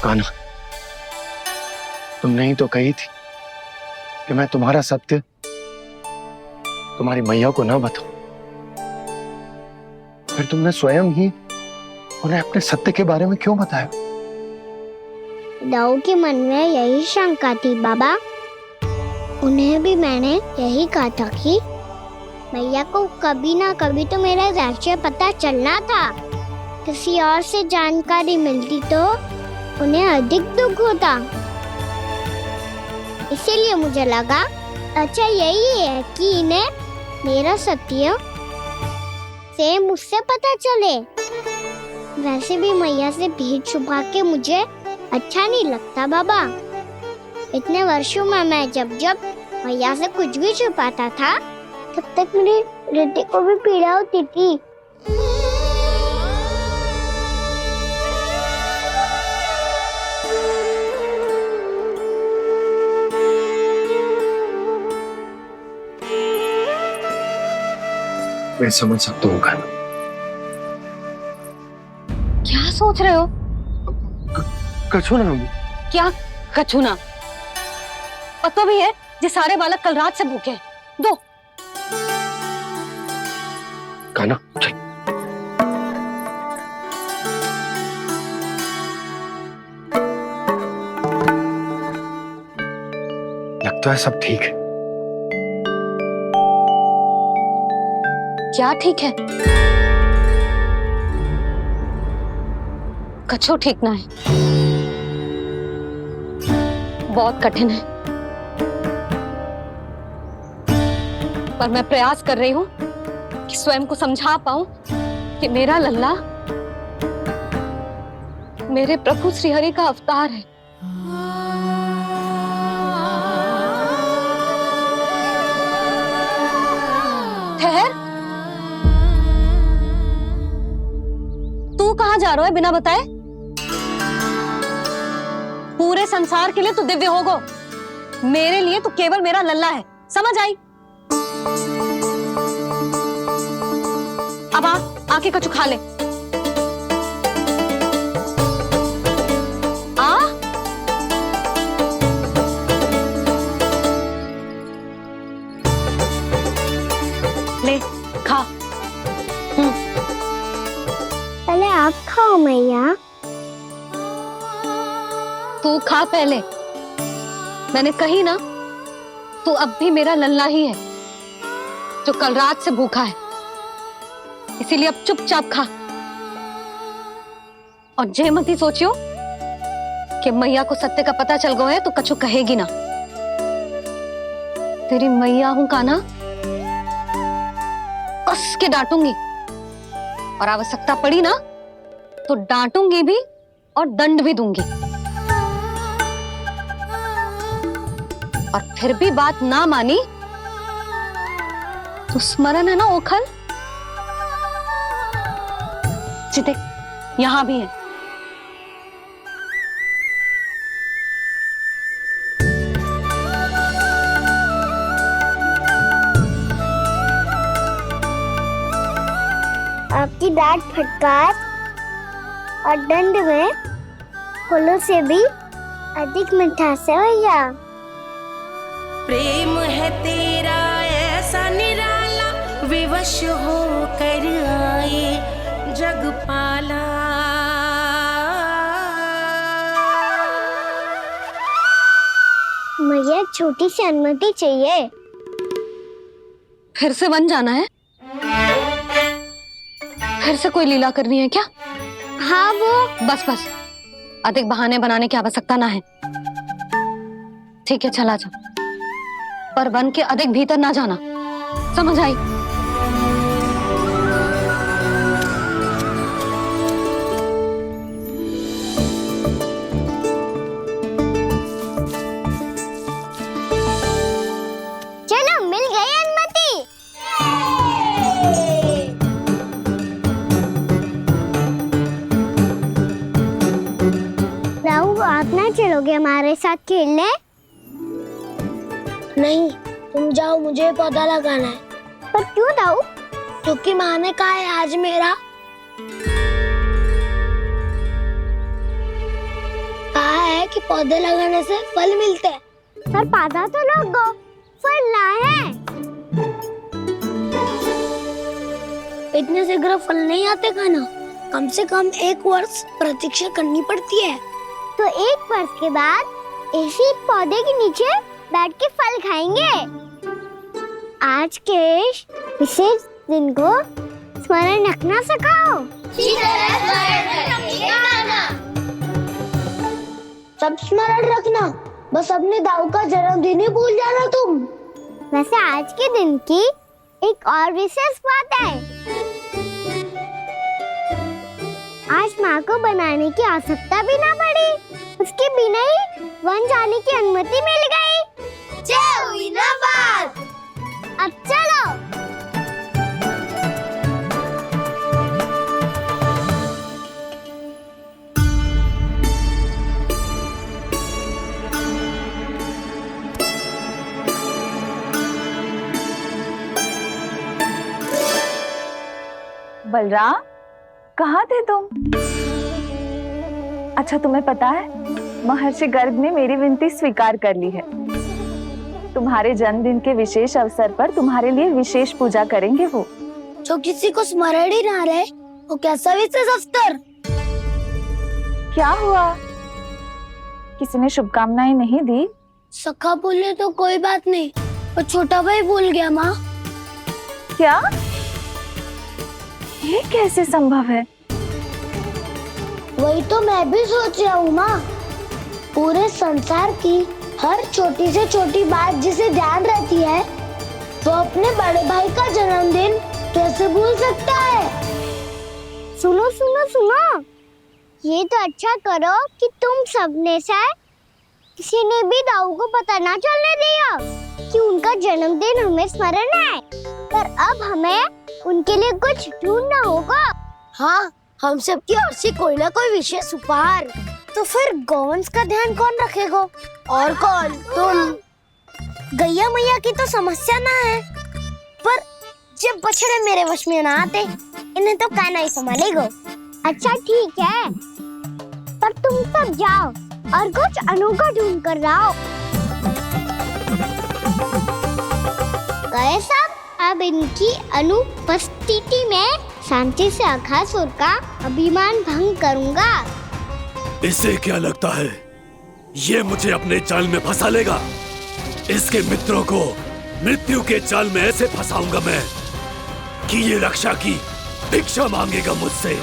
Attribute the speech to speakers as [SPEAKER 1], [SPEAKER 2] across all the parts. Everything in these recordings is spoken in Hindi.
[SPEAKER 1] कान्हा, तुमने ही तो कही थी कि मैं तुम्हारा सत्य तुम्हारी मैया को ना बताऊं। फिर तुमने स्वयं ही उन्हें अपने सत्य के बारे में क्यों बताया?
[SPEAKER 2] दाऊ के मन में यही शंका थी बाबा। उन्हें भी मैंने यही कहा था कि मैया को कभी ना कभी तो मेरा रहस्य पता चलना था। किसी और से जानकारी मिलती तो उन्हें अधिक दुख होता। इसीलिए मुझे लगा अच्छा यही है कि इन्हें मेरा सत्य से मुझसे पता चले। वैसे भी मैया से भेद छुपा के मुझे अच्छा नहीं लगता बाबा। इतने वर्षों में मैं जब जब मैया से कुछ भी छुपाता था तब तक मेरी हृदय को भी पीड़ा होती थी।
[SPEAKER 1] मैं समझ सकता हूँ कान्हा।
[SPEAKER 3] क्या सोच रहे हो?
[SPEAKER 1] कछु ना।
[SPEAKER 3] क्या कछूना? पता भी है ये सारे बालक कल रात से भूखे हैं। दो।
[SPEAKER 1] कान्हा चल। लगता है सब ठीक है।
[SPEAKER 3] क्या ठीक है? कछु ठीक ना है। बहुत कठिन है, पर मैं प्रयास कर रही हूं कि स्वयं को समझा पाऊं कि मेरा लल्ला मेरे प्रभु श्रीहरि का अवतार है। ठहर, तू कहां जा रहा है बिना बताए? पूरे संसार के लिए तू दिव्य होगो, मेरे लिए तू केवल मेरा लल्ला है। समझ आई? अब आके कछु खा ले। आ ले खा।
[SPEAKER 2] पहले आप खाओ मैया।
[SPEAKER 3] तू खा पहले। मैंने कही ना, तू अब भी मेरा लल्ला ही है जो कल रात से भूखा है। इसीलिए अब चुपचाप खा। और जे मत ही सोचियो कि मैया को सत्य का पता चल गया है तो कछु कहेगी ना। तेरी मैया हूं कान्हा, कस के डांटूंगी और आवश्यकता पड़ी ना तो डांटूंगी भी और दंड भी दूंगी। और फिर भी बात ना मानी तो स्मरण है ना ओखल? देख यहां भी है।
[SPEAKER 2] आपकी डांट फटकार और दंड में फूलों से भी अधिक मिठास है भैया।
[SPEAKER 4] प्रेम है तेरा ऐसा निराला, विवश हो कर आए जगपाला।
[SPEAKER 2] मुझे छोटी सी अनुमति चाहिए।
[SPEAKER 3] फिर से वन जाना है? फिर से कोई लीला करनी है क्या?
[SPEAKER 2] हाँ वो
[SPEAKER 3] बस बस, अधिक बहाने बनाने की आवश्यकता ना है। ठीक है चला जा, पर वन के अधिक भीतर ना जाना। समझ आई?
[SPEAKER 2] चलो मिल गई अनुमति। राहु आप ना चलोगे हमारे साथ खेलने?
[SPEAKER 5] नहीं, तुम जाओ, मुझे पौधा लगाना है।
[SPEAKER 2] पर क्यों राहु?
[SPEAKER 5] क्योंकि माँ ने कहा है आज पौधे लगाने से फल मिलते हैं।
[SPEAKER 2] पर पौधा तो लगो, फल ना है।
[SPEAKER 5] इतने शीघ्र फल नहीं आते खाना, कम से कम 1 वर्ष प्रतीक्षा करनी पड़ती है।
[SPEAKER 2] तो 1 वर्ष के बाद इसी पौधे के नीचे बैठ के फल खाएंगे। आज के इस विशेष दिन को स्मरण रखना सिखाओ।
[SPEAKER 5] सब स्मरण रखना, बस अपने दाऊ का जन्मदिन ही भूल जाना तुम।
[SPEAKER 2] वैसे आज के दिन की एक और विशेष बात है। आज माँ को बनाने की आवश्यकता भी ना पड़ी, उसके बिना ही वन जाने की अनुमति मिल गई। जय हुई ना बात। अब चलो।
[SPEAKER 6] बलराम, कहाँ थे तुम? अच्छा, तुम्हें पता है महर्षि गर्ग ने मेरी विनती स्वीकार कर ली है। तुम्हारे जन्मदिन के विशेष अवसर पर तुम्हारे लिए विशेष पूजा करेंगे वो।
[SPEAKER 5] जो किसी को स्मरण ही ना रहे, वो कैसा विशेष अवसर?
[SPEAKER 6] क्या हुआ? किसी ने शुभकामनाएं नहीं दी?
[SPEAKER 5] सखा बोले तो कोई बात नहीं, पर छोटा भाई भूल गया माँ।
[SPEAKER 6] क्या? ये कैसे संभव है?
[SPEAKER 5] वही तो मैं भी सोच रहा हूँ माँ। पूरे संसार की हर छोटी से छोटी बात जिसे ध्यान रहती है, वो अपने बड़े भाई का जन्मदिन कैसे भूल सकता है?
[SPEAKER 2] सुनो सुनो सुनो, ये तो अच्छा करो कि तुम सबने से किसी ने भी दाऊ को पता ना चलने दिया कि उनका जन्मदिन हमें स्मरण है। पर अब हमें उनके लिए कुछ ढूंढना होगा।
[SPEAKER 5] हाँ, हम सबकी ओर से कोई ना कोई विशेष उपहार।
[SPEAKER 2] तो फिर गौंस का ध्यान कौन रखेगा?
[SPEAKER 5] और कौन? तुम।
[SPEAKER 2] गैया मैया की तो समस्या ना है, पर जब बछड़े मेरे वश में ना आते, इन्हें तो कान्हा ही संभालेगा। अच्छा ठीक है, पर तुम सब जाओ और कुछ अनोखा ढूंढ कर लाओ। गए सब? अब इनकी अनुपस्थिति में शांति से अघासुर का अभिमान भंग करूंगा।
[SPEAKER 7] इसे क्या लगता है ये मुझे अपने जाल में फंसा लेगा? इसके मित्रों को मृत्यु के जाल में ऐसे फंसाऊंगा मैं कि ये रक्षा की भिक्षा मांगेगा मुझसे।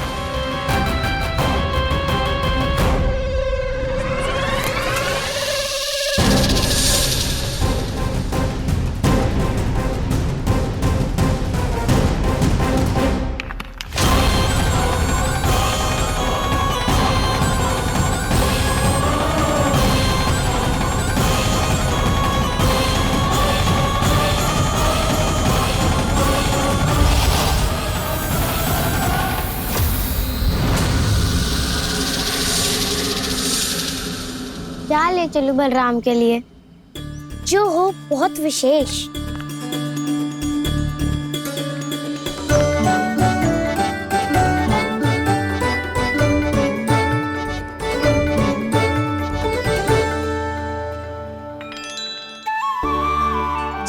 [SPEAKER 2] क्या ले चलूं बलराम के लिए जो हो बहुत विशेष?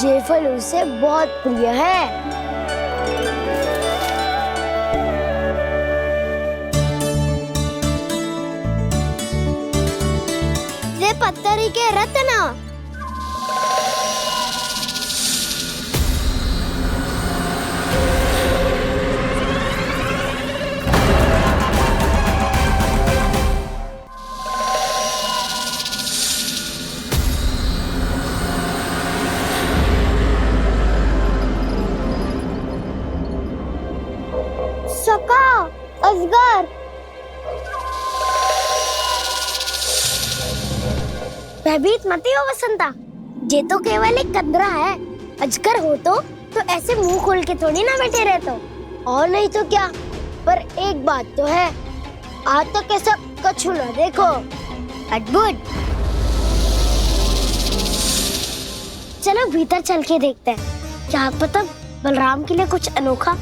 [SPEAKER 5] ये फल उसे बहुत प्रिय है।
[SPEAKER 2] पत्थरी के रत्न। सका, अजगर। भयभीत मत हो वसंता, ये तो केवल एक कंदरा है। अजगर हो तो ऐसे मुंह खोल के थोड़ी ना बैठे रहते हो।
[SPEAKER 5] और नहीं तो क्या, पर एक बात तो है, आज तक ऐसा कछु ना देखो।
[SPEAKER 2] अद्भुत। चलो भीतर चल के देखते हैं, क्या पता बलराम के लिए कुछ अनोखा,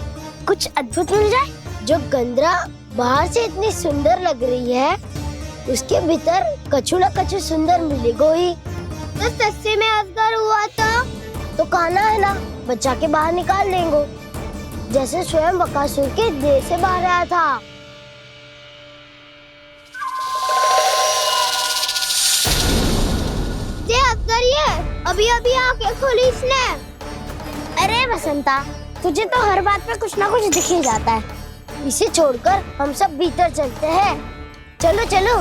[SPEAKER 2] कुछ अद्भुत मिल जाए।
[SPEAKER 5] जो गंदरा बाहर से इतनी सुंदर लग रही है, उसके भीतर कछु न कछु सुंदर मिलेगा ही। तो सच्चे में अजगर हुआ तो कान्हा है ना, बच्चा के बाहर निकाल लेंगे, जैसे स्वयं बकासुर के देह से बाहर आया था।
[SPEAKER 2] ये अजगर ही है, अभी अभी आंखें खोली इसने।
[SPEAKER 5] अरे बसंता, तुझे तो हर बात पे कुछ ना कुछ दिख ही जाता है। इसे छोड़कर हम सब भीतर चलते हैं। चलो चलो।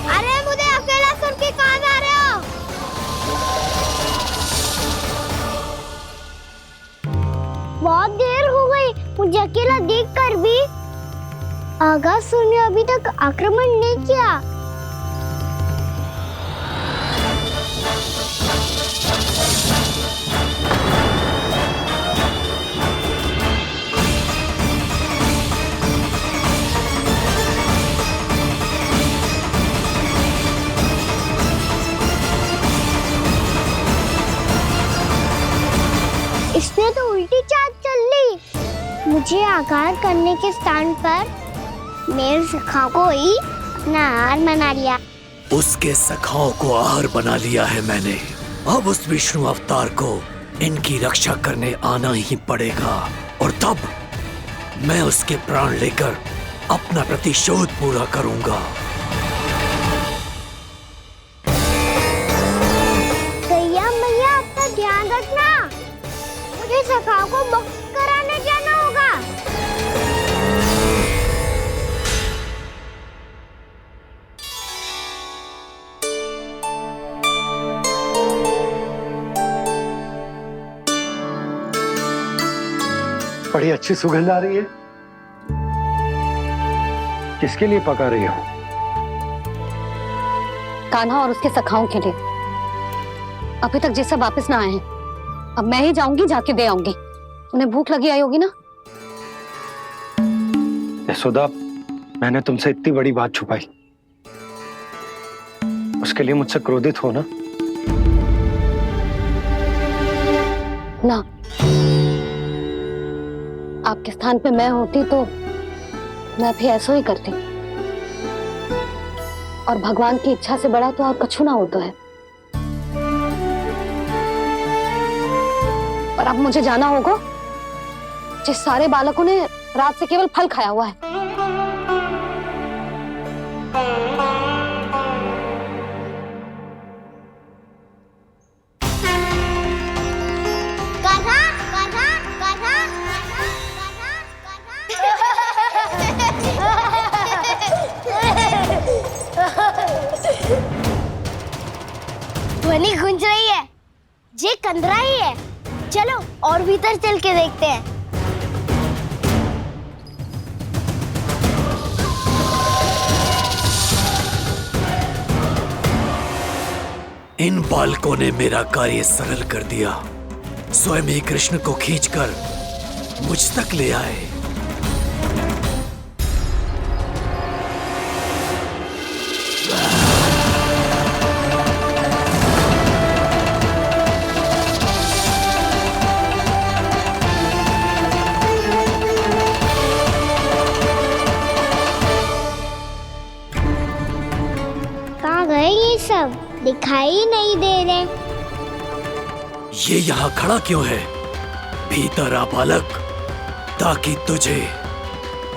[SPEAKER 2] अरे मुझे अकेला सुन के कहाँ जा रहे हो? बहुत देर हो गई मुझे अकेला देखकर भी। अगासुर ने अभी तक आक्रमण नहीं किया। इसने तो उल्टी चाल चल ली। मुझे आघात करने के स्थान पर मेरे सखा को ही अपना आहार बना लिया।
[SPEAKER 7] उसके सखाओं को आहार बना लिया है मैंने। अब उस विष्णु अवतार को इनकी रक्षा करने आना ही पड़ेगा, और तब मैं उसके प्राण लेकर अपना प्रतिशोध पूरा करूंगा।
[SPEAKER 2] गैया मैया, अपना ध्यान रखना। मुझे सखा को मुक्त कराने जाना होगा।
[SPEAKER 1] बड़ी अच्छी सुगंध आ रही है। किसके लिए पका रही हो?
[SPEAKER 3] कान्हा और उसके सखाओं के लिए। अभी तक जैसे वापस ना आए हैं, अब मैं ही जाऊंगी, जाके दे आऊंगी। उन्हें भूख लगी आई होगी ना।
[SPEAKER 1] यशोदा, मैंने तुमसे इतनी बड़ी बात छुपाई, उसके लिए मुझसे क्रोधित हो ना?
[SPEAKER 3] ना, आपके स्थान पे मैं होती तो मैं भी ऐसा ही करती। और भगवान की इच्छा से बड़ा तो और कछु ना होता है। और अब मुझे जाना होगा। जिस सारे बालकों ने रात से केवल फल खाया हुआ है।
[SPEAKER 2] कान्हा, कान्हा, कान्हा,
[SPEAKER 5] ध्वनि गूंज रही है। ये कंदरा ही है। चलो और भीतर चल के देखते हैं।
[SPEAKER 7] इन बालकों ने मेरा कार्य सरल कर दिया। स्वयं ही कृष्ण को खींचकर मुझ तक ले आए।
[SPEAKER 2] कहाँ गए ये सब? दिखाई नहीं दे रहे।
[SPEAKER 7] ये यहाँ खड़ा क्यों है? भीतर आ बालक, ताकि तुझे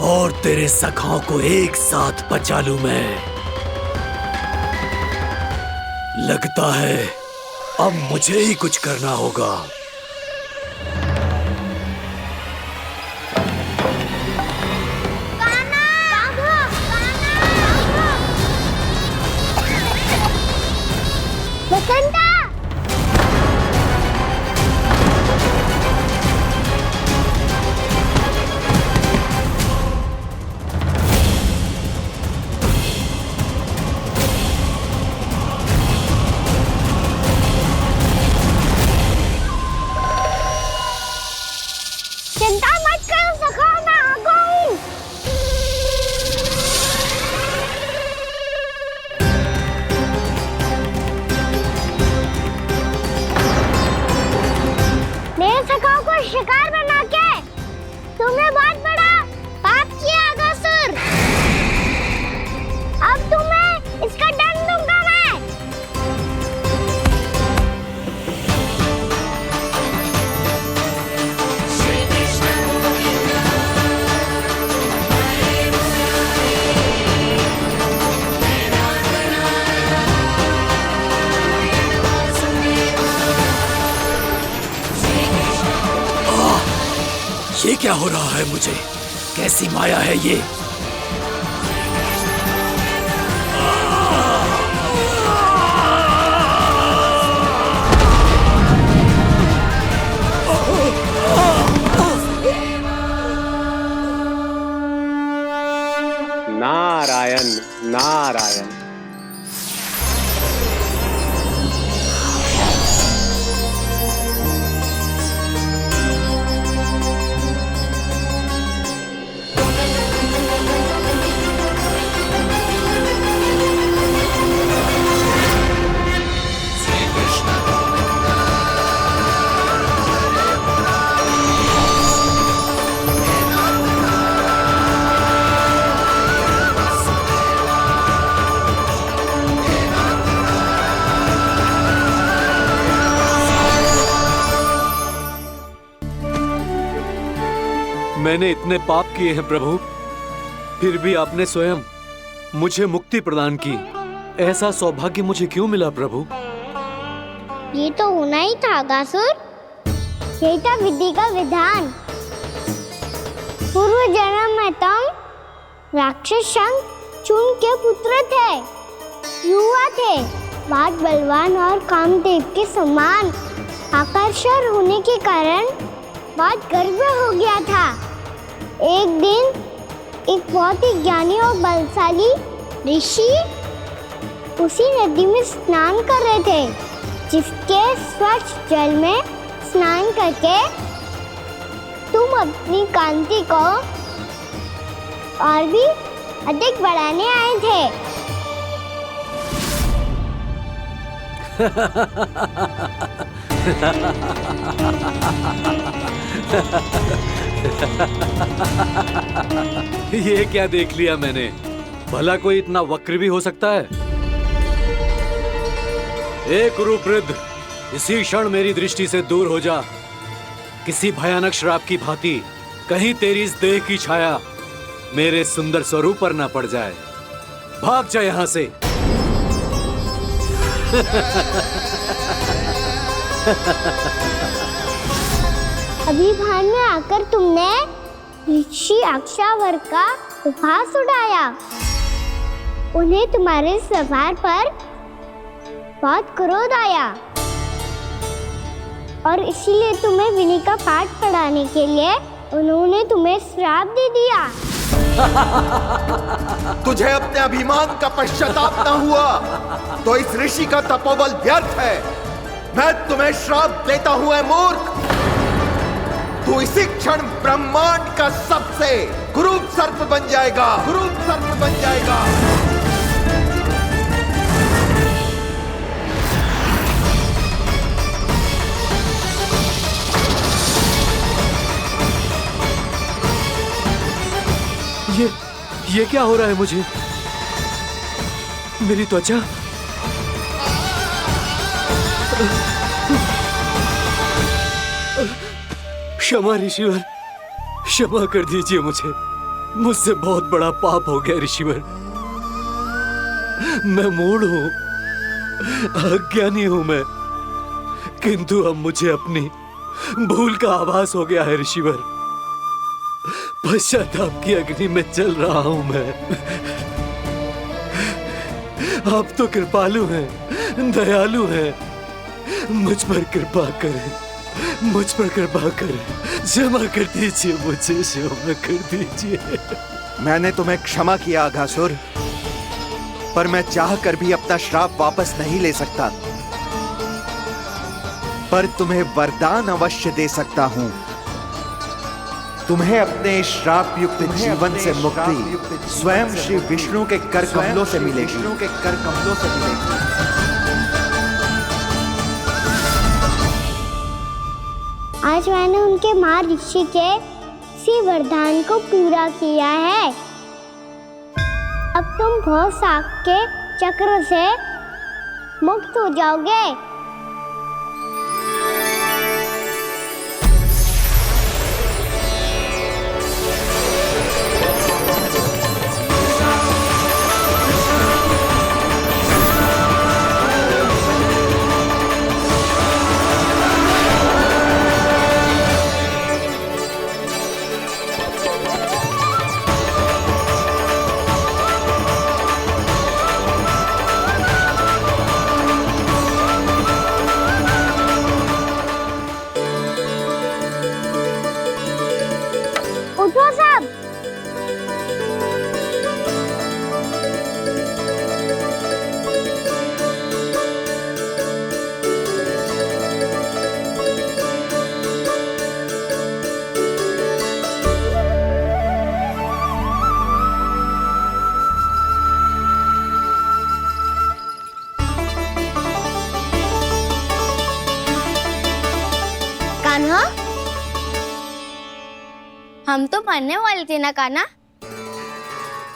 [SPEAKER 7] और तेरे सखाओं को एक साथ बचा लूं मैं। लगता है अब मुझे ही कुछ करना होगा।
[SPEAKER 2] बसंता!
[SPEAKER 7] क्या हो रहा है मुझे? कैसी माया है ये?
[SPEAKER 8] नारायण नारायण।
[SPEAKER 9] मैंने इतने पाप किए हैं प्रभु, फिर भी आपने स्वयं मुझे मुक्ति प्रदान की। ऐसा सौभाग्य मुझे क्यों मिला प्रभु?
[SPEAKER 2] ये तो होना ही था अगासुर। यही था विधि का विधान। पूर्व जन्म में तुम राक्षस शंखचूड़ के पुत्र थे, युवा थे, बहुत बलवान और कामदेव के समान। आकर्षण होने के कारण बहुत गर्व हो गया था। एक दिन एक बहुत ही ज्ञानी और बलशाली ऋषि उसी नदी में स्नान कर रहे थे, जिसके स्वच्छ जल में स्नान करके तुम अपनी कांति को और भी अधिक बढ़ाने आए थे।
[SPEAKER 9] ये क्या देख लिया मैंने? भला कोई इतना वक्र भी हो सकता है? ए कुरुवृद्ध, इसी क्षण मेरी दृष्टि से दूर हो जा। किसी भयानक श्राप की भांति कहीं तेरी इस देह की छाया मेरे सुंदर स्वरूप पर न पड़ जाए। भाग जा यहाँ से।
[SPEAKER 2] अभी भान में आकर तुमने ऋषि अक्षावर का उपहास उड़ाया। उन्हें तुम्हारे व्यवहार पर बहुत क्रोध आया और इसीलिए तुम्हें विनय का पाठ पढ़ाने के लिए उन्होंने तुम्हें श्राप दे दिया।
[SPEAKER 10] तुझे अपने अभिमान का पश्चाताप न हुआ तो इस ऋषि का तपोबल व्यर्थ है। मैं तुम्हें श्राप देता हूं ऐ मूर्ख। तू इसी क्षण ब्रह्मांड का सबसे कुरूप सर्प बन जाएगा, कुरूप सर्प बन जाएगा।
[SPEAKER 9] ये क्या हो रहा है मुझे? मेरी त्वचा क्षमा ऋषिवर, क्षमा कर दीजिए मुझे। मुझसे बहुत बड़ा पाप हो गया ऋषिवर। मैं मूढ़ हूं, अज्ञानी हूं मैं, किंतु अब मुझे अपनी भूल का आभास हो गया है ऋषिवर। पश्चाताप की अग्नि में जल रहा हूं मैं। आप तो कृपालु हैं, दयालु हैं। मुझ पर कृपा करें, मुझ पर कृपा करें। क्षमा कर दीजिए मुझे, क्षमा कर दीजिए।
[SPEAKER 10] मैंने तुम्हें क्षमा किया अघासुर, पर मैं चाहकर भी अपना श्राप वापस नहीं ले सकता। पर तुम्हें वरदान अवश्य दे सकता हूं। तुम्हें अपने श्राप युक्त जीवन से मुक्ति स्वयं श्री विष्णु के कर कमलों से मिलेगी, विष्णु के कर कमलों से मिलेगी।
[SPEAKER 2] आज मैंने उनके महर्षि के इसी वरदान को पूरा किया है। अब तुम भव साग के चक्र से मुक्त हो जाओगे।
[SPEAKER 5] हम तो मरने वाले थे ना कान्हा।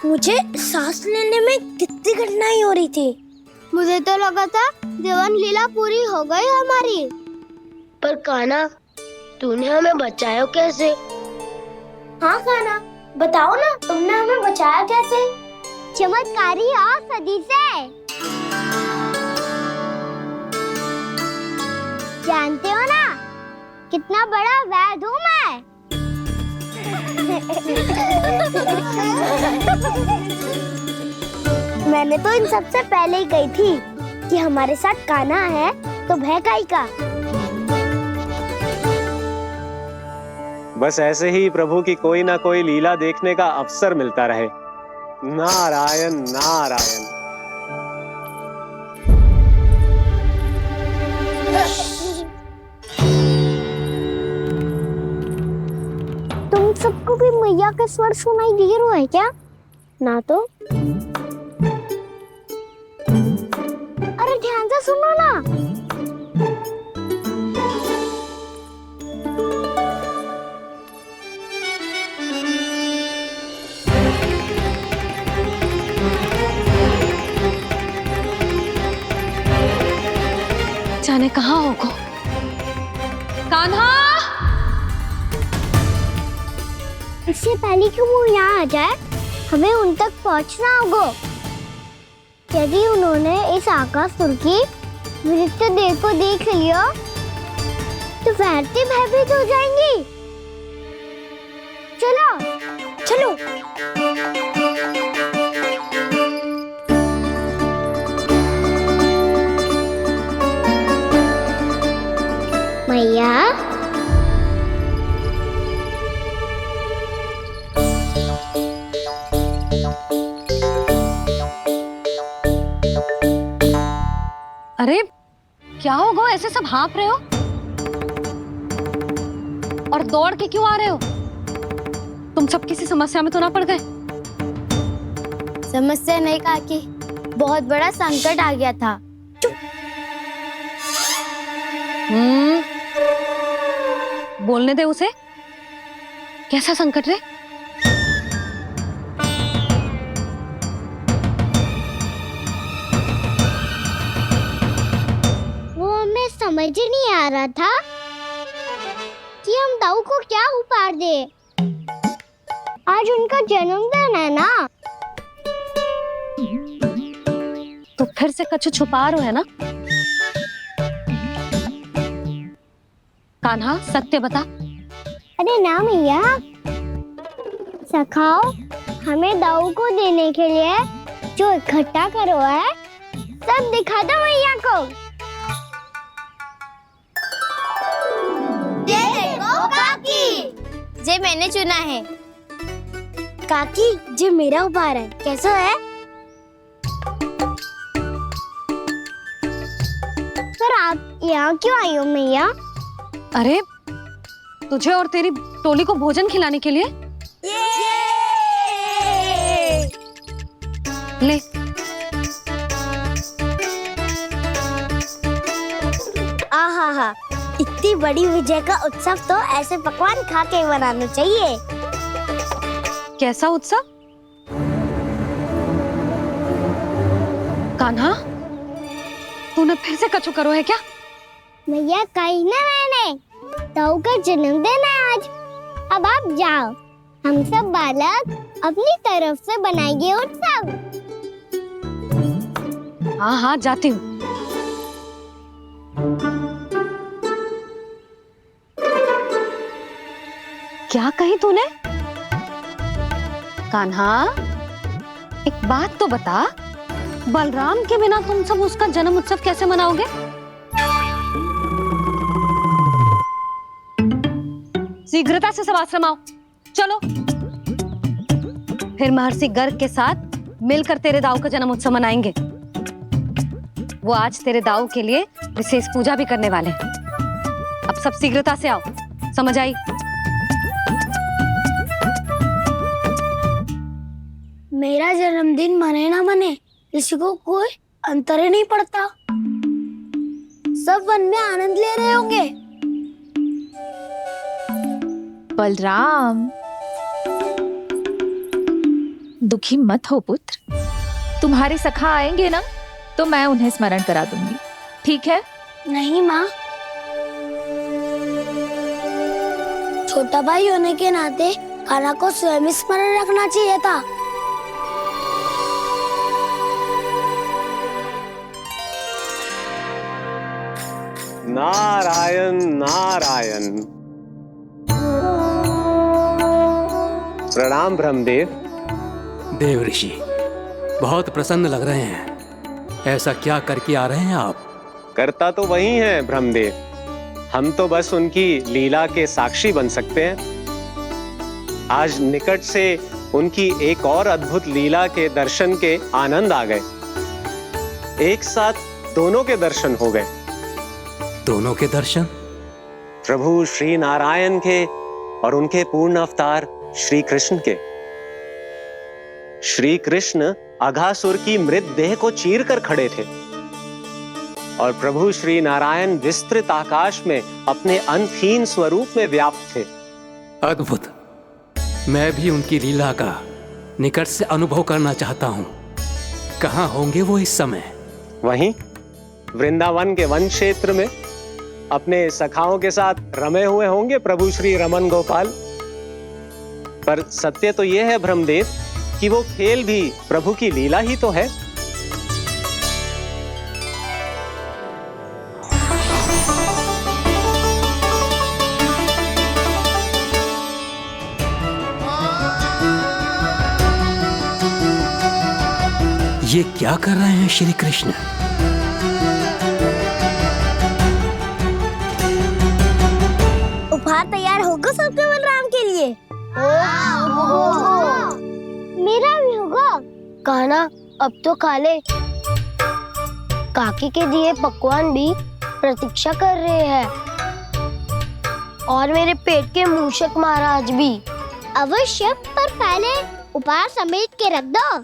[SPEAKER 5] मुझे सांस लेने में कितनी कठिनाई हो रही थी।
[SPEAKER 2] मुझे तो लगा था जीवन लीला पूरी हो गई हमारी।
[SPEAKER 5] पर कान्हा, तूने हमें बचाया कैसे? हाँ कान्हा, बताओ ना, तुमने हमें बचाया कैसे?
[SPEAKER 2] चमत्कारी और सदी से। जानते हो ना कितना बड़ा वैद्य हूँ मैं। मैंने तो इन सबसे पहले ही कही थी कि हमारे साथ कान्हा है तो भय काई का।
[SPEAKER 8] बस ऐसे ही प्रभु की कोई ना कोई लीला देखने का अवसर मिलता रहे। नारायण नारायण।
[SPEAKER 2] तुम सबको भी मैया का स्वर सुनाई दे रहा है क्या? ना तो। अरे ध्यान से सुनो ना।
[SPEAKER 3] जाने कहाँ होगो। कान्हा!
[SPEAKER 2] इससे पहले कि वो यहाँ आ जाए, हमें उन तक पहुँचना होगा। यदि उन्होंने इस आकासुर की नृत्य देह को देख लिया, तो वैरती भयभीत हो जाएंगी। चलो, चलो। मैया,
[SPEAKER 3] अरे क्या हो गो, ऐसे सब हाँफ रहे हो और दौड़ के क्यों आ रहे हो? तुम सब किसी समस्या में तो ना पड़ गए?
[SPEAKER 5] समस्या नहीं काकी, बहुत बड़ा संकट आ गया था।
[SPEAKER 3] बोलने दे उसे। कैसा संकट रे?
[SPEAKER 2] वो हमें समझ ही नहीं आ रहा था कि हम दाऊ को क्या उपहार दे। आज उनका जन्मदिन है ना।
[SPEAKER 3] तो फिर से कुछ छुपा रहे हो है ना? कान्हा, सत्य बता।
[SPEAKER 2] अरे ना मैया, सखाओ, हमें दाऊ को देने के लिए जो इकट्ठा करो है, सब दिखा दो मैया को।
[SPEAKER 5] ये देखो काकी, जे मैंने चुना है।
[SPEAKER 2] काकी, जो मेरा उपहार है, कैसा है? पर आप यहाँ क्यों आई हो मैया?
[SPEAKER 3] अरे तुझे और तेरी टोली को भोजन खिलाने के लिए। ले।
[SPEAKER 2] आहा, इतनी बड़ी विजय का उत्सव तो ऐसे पकवान खा के मनाना चाहिए।
[SPEAKER 3] कैसा उत्सव? कान्हा, तूने फिर से कछु करो है क्या?
[SPEAKER 2] मैया, कही ना मैंने, दाऊ का जन्मदिन है आज। अब आप जाओ, हम सब बालक अपनी तरफ से बनाएंगे उत्सव।
[SPEAKER 3] हाँ हाँ, जाती हूँ। क्या कही तूने? कान्हा, एक बात तो बता, बलराम के बिना तुम सब उसका जन्म उत्सव कैसे मनाओगे? शीघ्रता से सब आश्रम आओ, चलो। फिर महर्षि गर्ग के साथ मिलकर तेरे दाऊ का जन्म उत्सव मनाएंगे। वो आज तेरे दाऊ के लिए विशेष पूजा भी करने वाले हैं। अब सब शीघ्रता से आओ, समझ आई?
[SPEAKER 5] मेरा जन्मदिन मने ना मने, किसी को कोई अंतर ही नहीं पड़ता। सब वन में आनंद ले रहे होंगे।
[SPEAKER 6] बलराम,
[SPEAKER 11] दुखी मत हो पुत्र, तुम्हारे सखा आएंगे ना तो मैं उन्हें स्मरण करा दूंगी, ठीक है?
[SPEAKER 5] नहीं माँ, छोटा भाई होने के नाते कान्हा को स्वयं स्मरण रखना चाहिए था।
[SPEAKER 8] नारायण नारायण। प्रणाम ब्रह्मदेव।
[SPEAKER 12] देव ऋषि, बहुत प्रसन्न लग रहे हैं। ऐसा क्या करके आ रहे हैं आप?
[SPEAKER 8] करता तो वही है ब्रह्मदेव, हम तो बस उनकी लीला के साक्षी बन सकते हैं। आज निकट से उनकी एक और अद्भुत लीला के दर्शन के आनंद आ गए। एक साथ दोनों के दर्शन हो गए।
[SPEAKER 12] दोनों के दर्शन?
[SPEAKER 8] प्रभु श्री नारायण के और उनके पूर्ण अवतार श्री कृष्ण के। श्री कृष्ण अघासुर की मृत देह को चीर कर खड़े थे और प्रभु श्री नारायण विस्तृत आकाश में अपने अंतहीन स्वरूप में व्याप्त थे।
[SPEAKER 12] अद्भुत। मैं भी उनकी लीला का निकट से अनुभव करना चाहता हूँ। कहाँ होंगे वो इस समय?
[SPEAKER 8] वहीं वृंदावन के वन क्षेत्र में अपने सखाओं के साथ रमे हुए होंगे प्रभु श्री रमन गोपाल। पर सत्य तो यह है ब्रह्मदेव कि वो खेल भी प्रभु की लीला ही तो है।
[SPEAKER 12] ये क्या कर रहे हैं श्री कृष्ण?
[SPEAKER 5] उपहार तैयार होगा सबके बलराम के लिए? मेरा भी होगा। कान्हा अब तो खा ले। काकी के दिए पकवान भी प्रतीक्षा कर रहे हैं और मेरे पेट के मूषक महाराज भी।
[SPEAKER 2] अवश्य, पर पहले उपहार समेट के रख दो।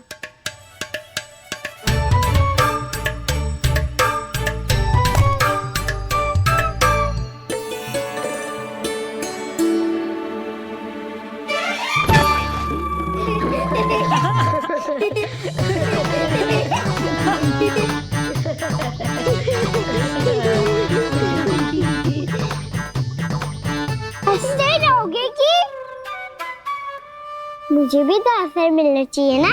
[SPEAKER 2] हंसते रहोगे कि? मुझे भी तो अवसर मिलना चाहिए ना।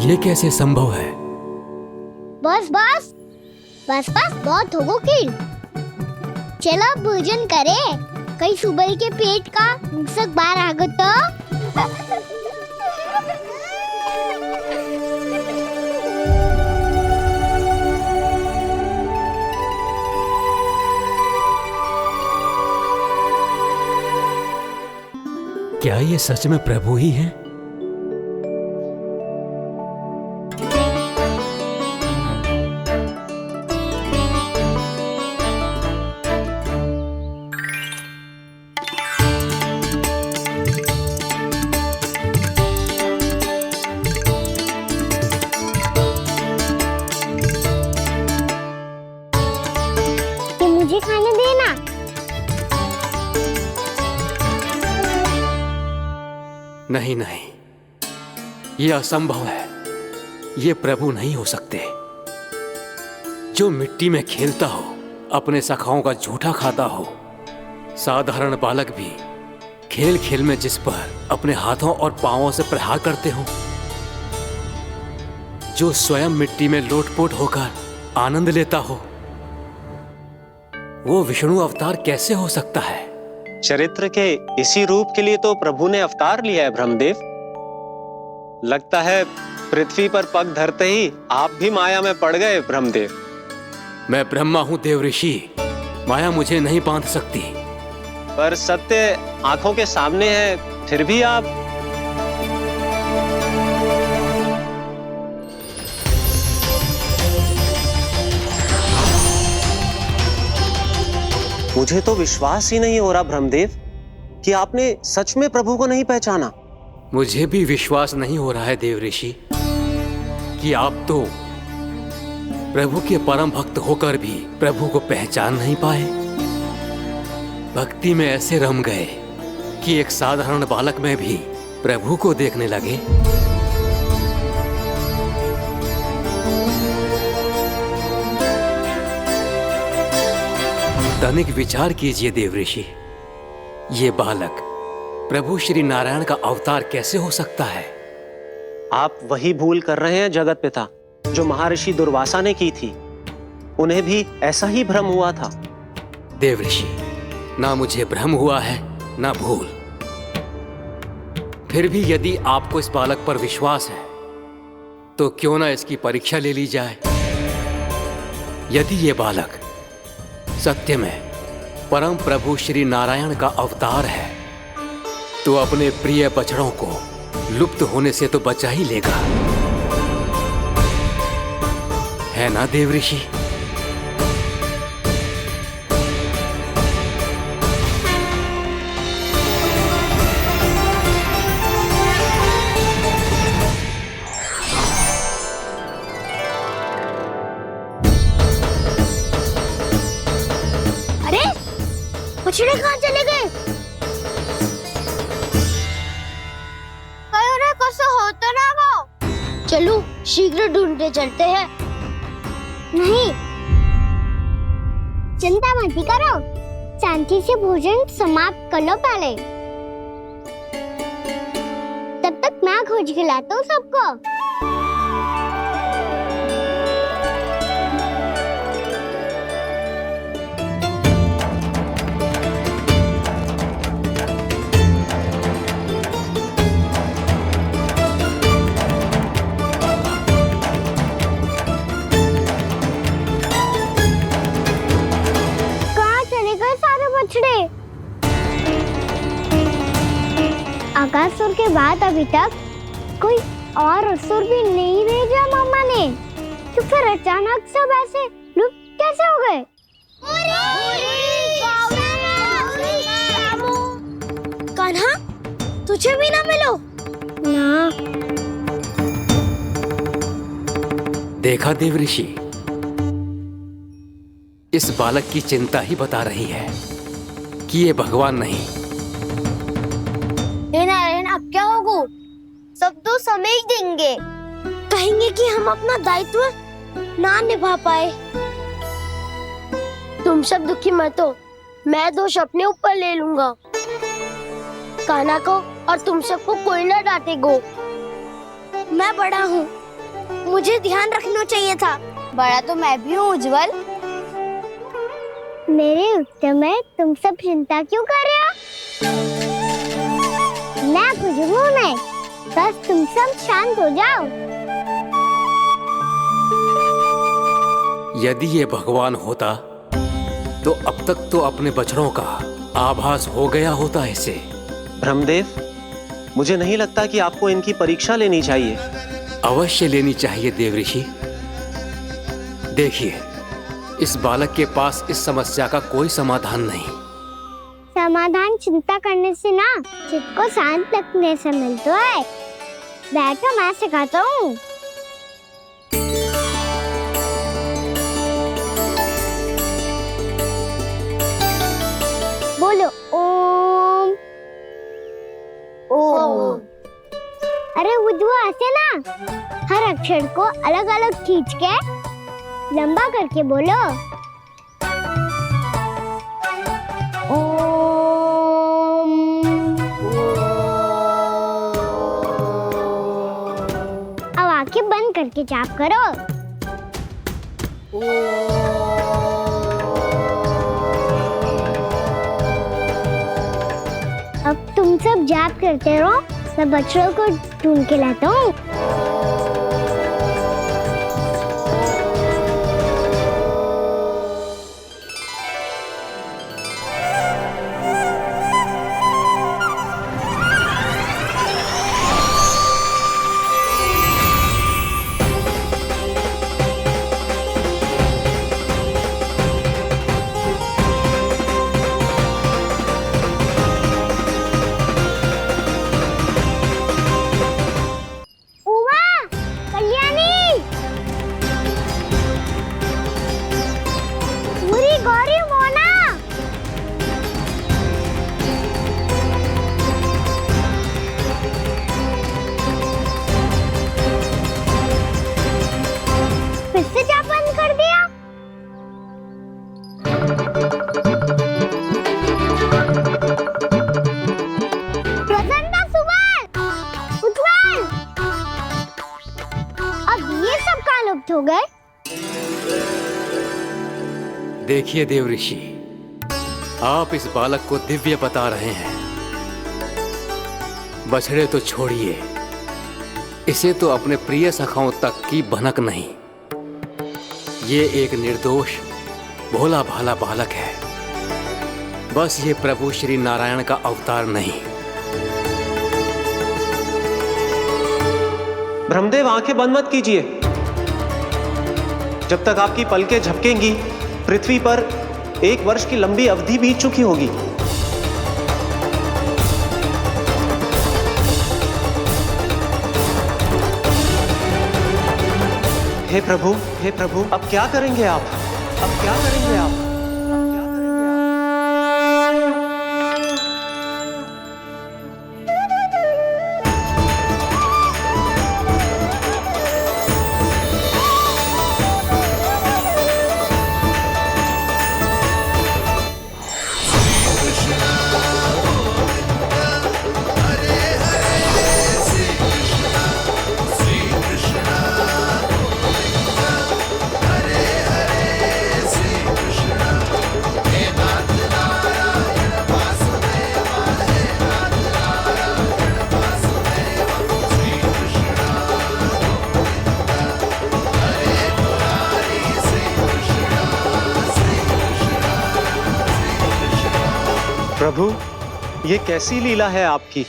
[SPEAKER 12] ये कैसे संभव है?
[SPEAKER 2] बस बस बस बस बहुत हो गई। चलो भोजन करें, कहीं सुबह के पेट का मूषक बाहर आ गया तो।
[SPEAKER 12] क्या ये सच में प्रभु ही हैं?
[SPEAKER 2] मुझे खाने देना।
[SPEAKER 12] नहीं नहीं, ये असंभव है। ये प्रभु नहीं हो सकते। जो मिट्टी में खेलता हो, अपने सखाओं का झूठा खाता हो, साधारण बालक भी खेल खेल में जिस पर अपने हाथों और पांवों से प्रहार करते हो, जो स्वयं मिट्टी में लोटपोट होकर आनंद लेता हो, वो विष्णु अवतार कैसे हो सकता है?
[SPEAKER 8] चरित्र के इसी रूप के लिए तो प्रभु ने अवतार लिया है ब्रह्मदेव। लगता है पृथ्वी पर पग धरते ही आप भी माया में पड़ गए ब्रह्मदेव।
[SPEAKER 12] मैं ब्रह्मा हूं देव ऋषि, माया मुझे नहीं बांध सकती।
[SPEAKER 8] पर सत्य आंखों के सामने है, फिर भी आप। मुझे तो विश्वास ही नहीं हो रहा ब्रह्मदेव कि आपने सच में प्रभु को नहीं पहचाना।
[SPEAKER 12] मुझे भी विश्वास नहीं हो रहा है देव ऋषि कि आप तो प्रभु के परम भक्त होकर भी प्रभु को पहचान नहीं पाए। भक्ति में ऐसे रम गए कि एक साधारण बालक में भी प्रभु को देखने लगे। तनिक विचार कीजिए देव ऋषि, ये बालक प्रभु श्री नारायण का अवतार कैसे हो सकता है?
[SPEAKER 8] आप वही भूल कर रहे हैं जगत पिता जो महर्षि दुर्वासा ने की थी। उन्हें भी ऐसा ही भ्रम हुआ था।
[SPEAKER 12] देव ऋषि, ना मुझे भ्रम हुआ है ना भूल। फिर भी यदि आपको इस बालक पर विश्वास है तो क्यों ना इसकी परीक्षा ले ली जाए। यदि ये बालक सत्य में परम प्रभु श्री नारायण का अवतार है तो अपने प्रिय बछड़ों को लुप्त होने से तो बचा ही लेगा, है ना देव ऋषि?
[SPEAKER 2] अरे बछड़े कहाँ चले गए? हो तो ना वो।
[SPEAKER 5] चलो शीघ्र ढूंढते चलते हैं।
[SPEAKER 2] नहीं, चिंता मत करो, शांति से भोजन समाप्त कर लो पहले। तब तक मैं खोज के लाता हूँ सबको। अगासुर के बाद अभी तक कोई और असुर भी नहीं भेजा मम्मा ने, तो फिर अचानक सब ऐसे लुप्त कैसे हो गए?
[SPEAKER 5] कान्हा, तुझे भी ना मिलो
[SPEAKER 2] ना।
[SPEAKER 12] देखा देव ऋषि, इस बालक की चिंता ही बता रही है कि ये भगवान नहीं।
[SPEAKER 5] नारायण, अब क्या होगा? सब तो समझ देंगे, कहेंगे कि हम अपना दायित्व ना निभा पाए। तुम सब दुखी मत हो, मैं दोष अपने ऊपर ले लूंगा। कान्हा को और तुम सबको कोई ना डांटेगा। मैं बड़ा हूँ, मुझे ध्यान रखना चाहिए था। बड़ा तो मैं भी हूँ उज्जवल।
[SPEAKER 2] मेरे उत्तर में तुम सब चिंता क्यों कर रहे हो? मैं बुझूंगा नहीं, बस तुम सब शांत हो जाओ।
[SPEAKER 12] यदि ये भगवान होता तो अब तक तो अपने बछड़ों का आभास हो गया होता इसे।
[SPEAKER 8] ब्रह्मदेव, मुझे नहीं लगता कि आपको इनकी परीक्षा लेनी चाहिए।
[SPEAKER 12] अवश्य लेनी चाहिए देव ऋषि। देखिए, इस बालक के पास इस समस्या का कोई समाधान नहीं।
[SPEAKER 2] समाधान चिंता करने से ना, चित्त को शांत रखने से मिलता है। बैठो, मैं सिखाता हूँ। बोलो ओम।
[SPEAKER 5] ओम।
[SPEAKER 2] अरे उद्धव, ऐसे ना हर अक्षर को अलग अलग खींच के लंबा करके बोलो। अब आंखें बंद करके जाप करो। अब तुम सब जाप करते रहो, मैं बच्चों को ढूंढ के लाता हूँ। फिर से जा बंद कर दिया? प्रसन्ना, सुमन, उज्जवल, अब ये सब कहाँ लुप्त हो गए?
[SPEAKER 12] देखिए देव ऋषि, आप इस बालक को दिव्य बता रहे हैं। बछड़े तो छोड़िए, इसे तो अपने प्रिय सखाओं तक की भनक नहीं। ये एक निर्दोष भोला भाला बालक है, बस ये प्रभु श्री नारायण का अवतार नहीं।
[SPEAKER 8] ब्रह्मदेव, आंखें बंद मत कीजिए। जब तक आपकी पलकें झपकेंगी, पृथ्वी पर 1 वर्ष की लंबी अवधि बीत चुकी होगी। हे प्रभु, अब क्या करेंगे आप? अब क्या करेंगे आप? प्रभु, ये कैसी लीला है आपकी?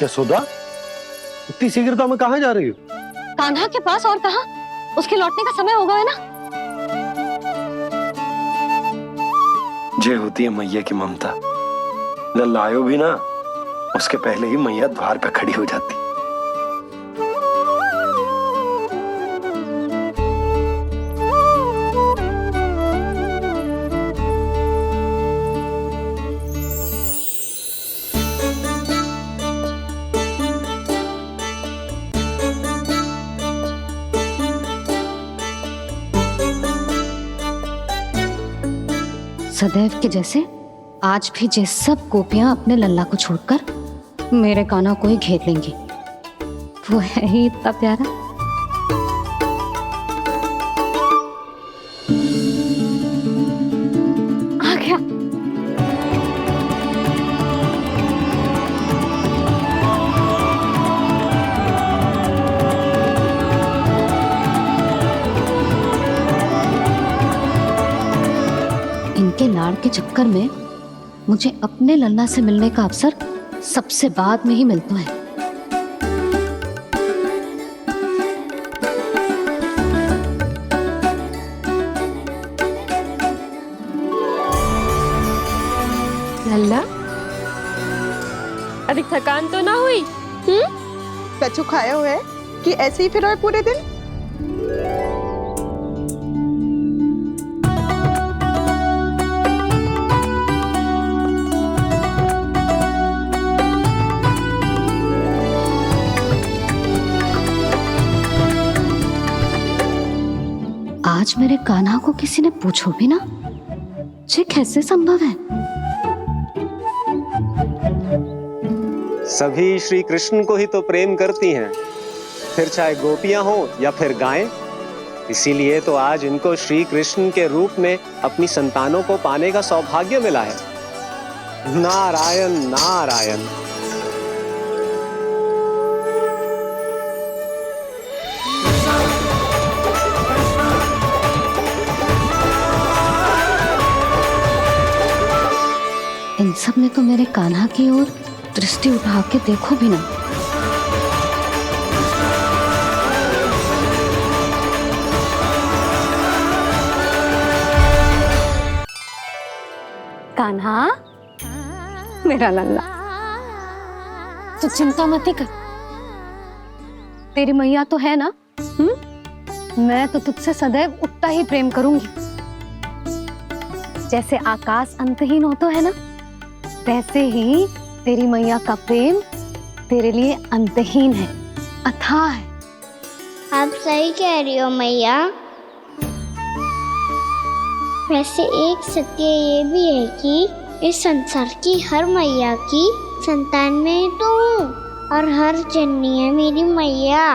[SPEAKER 1] यशोदा, इतनी शीघ्रता में कहाँ जा रही हो?
[SPEAKER 3] कान्हा के पास, और कहाँ? उसके लौटने का समय हो गया है ना।
[SPEAKER 13] जे होती है मैया की ममता, जब लायो भी ना, उसके पहले ही मैया द्वार पे खड़ी हो जाती।
[SPEAKER 3] सदैव के जैसे आज भी जे सब गोपियां अपने लल्ला को छोड़कर मेरे कान्हा को ही घेर लेंगी। वो है ही इतना प्यारा। आ गया। इनके लाड़ के चक्कर में मुझे अपने लल्ला से मिलने का अवसर सबसे बाद में ही मिलता है।
[SPEAKER 14] लल्ला, अधिक थकान तो ना हुई? कछु खाया हुआ है कि ऐसे ही फिर रहे पूरे दिन?
[SPEAKER 3] आज मेरे कान्हा को किसी ने पूछो भी ना, ये कैसे संभव है?
[SPEAKER 8] सभी श्री कृष्ण को ही तो प्रेम करती हैं, फिर चाहे गोपियां हो या फिर गायें। इसीलिए तो आज इनको श्री कृष्ण के रूप में अपनी संतानों को पाने का सौभाग्य मिला है। नारायण नारायण।
[SPEAKER 3] इन सब ने तो मेरे कान्हा की ओर दृष्टि उठा के देखो भी ना। कान्हा, मेरा लल्ला, तू चिंता मत कर। तेरी मैया तो है ना, मैं तो तुझसे सदैव उतना ही प्रेम करूंगी जैसे आकाश अंतहीन होता है ना, वैसे ही तेरी मैया का प्रेम तेरे लिए अंतहीन है, अथाह है।
[SPEAKER 2] आप सही कह रही हो मैया। वैसे एक सत्य ये भी है कि इस संसार की हर मैया की संतान में तो हूँ, और हर जननी है मेरी मैया।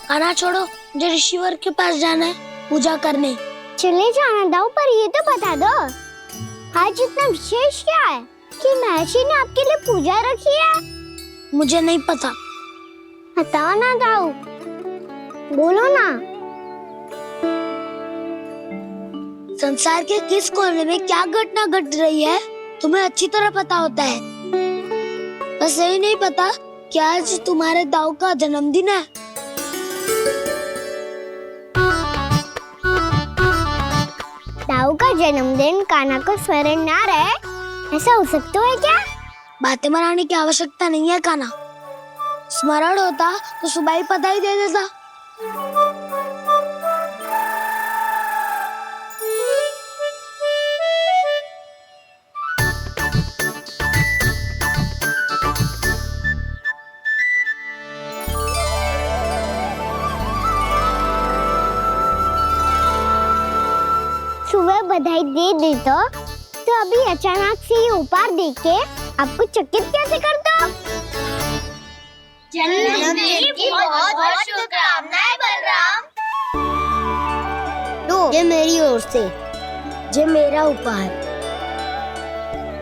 [SPEAKER 5] खाना छोड़ो, मुझे ऋषिवर के पास जाना है पूजा करने।
[SPEAKER 2] चले जाना दाऊ, पर ये तो बता दो आज इतना विशेष क्या है कि महर्षि ने आपके लिए पूजा रखी है?
[SPEAKER 5] मुझे नहीं पता।
[SPEAKER 2] बताओ ना दाऊ, बोलो ना।
[SPEAKER 5] संसार के किस कोने में क्या घटना घट रही है तुम्हें अच्छी तरह पता होता है। बस यही नहीं पता कि आज तुम्हारे दाऊ का जन्मदिन है।
[SPEAKER 2] दाऊ का जन्मदिन कान्हा को स्मरण ना रहे, ऐसा हो सकता है क्या?
[SPEAKER 5] बातें बनाने की आवश्यकता नहीं है कान्हा। स्मरण होता तो सुबह ही पता ही दे देता।
[SPEAKER 2] सुबह बधाई दे दे तो अभी अचानक से ये उपहार देख के आपको चकित कैसे कर दो?
[SPEAKER 5] जन्मदिन की बहुत-बहुत शुभकामनाएं बलराम।
[SPEAKER 2] दो,
[SPEAKER 5] ये मेरी ओर से, ये मेरा उपहार।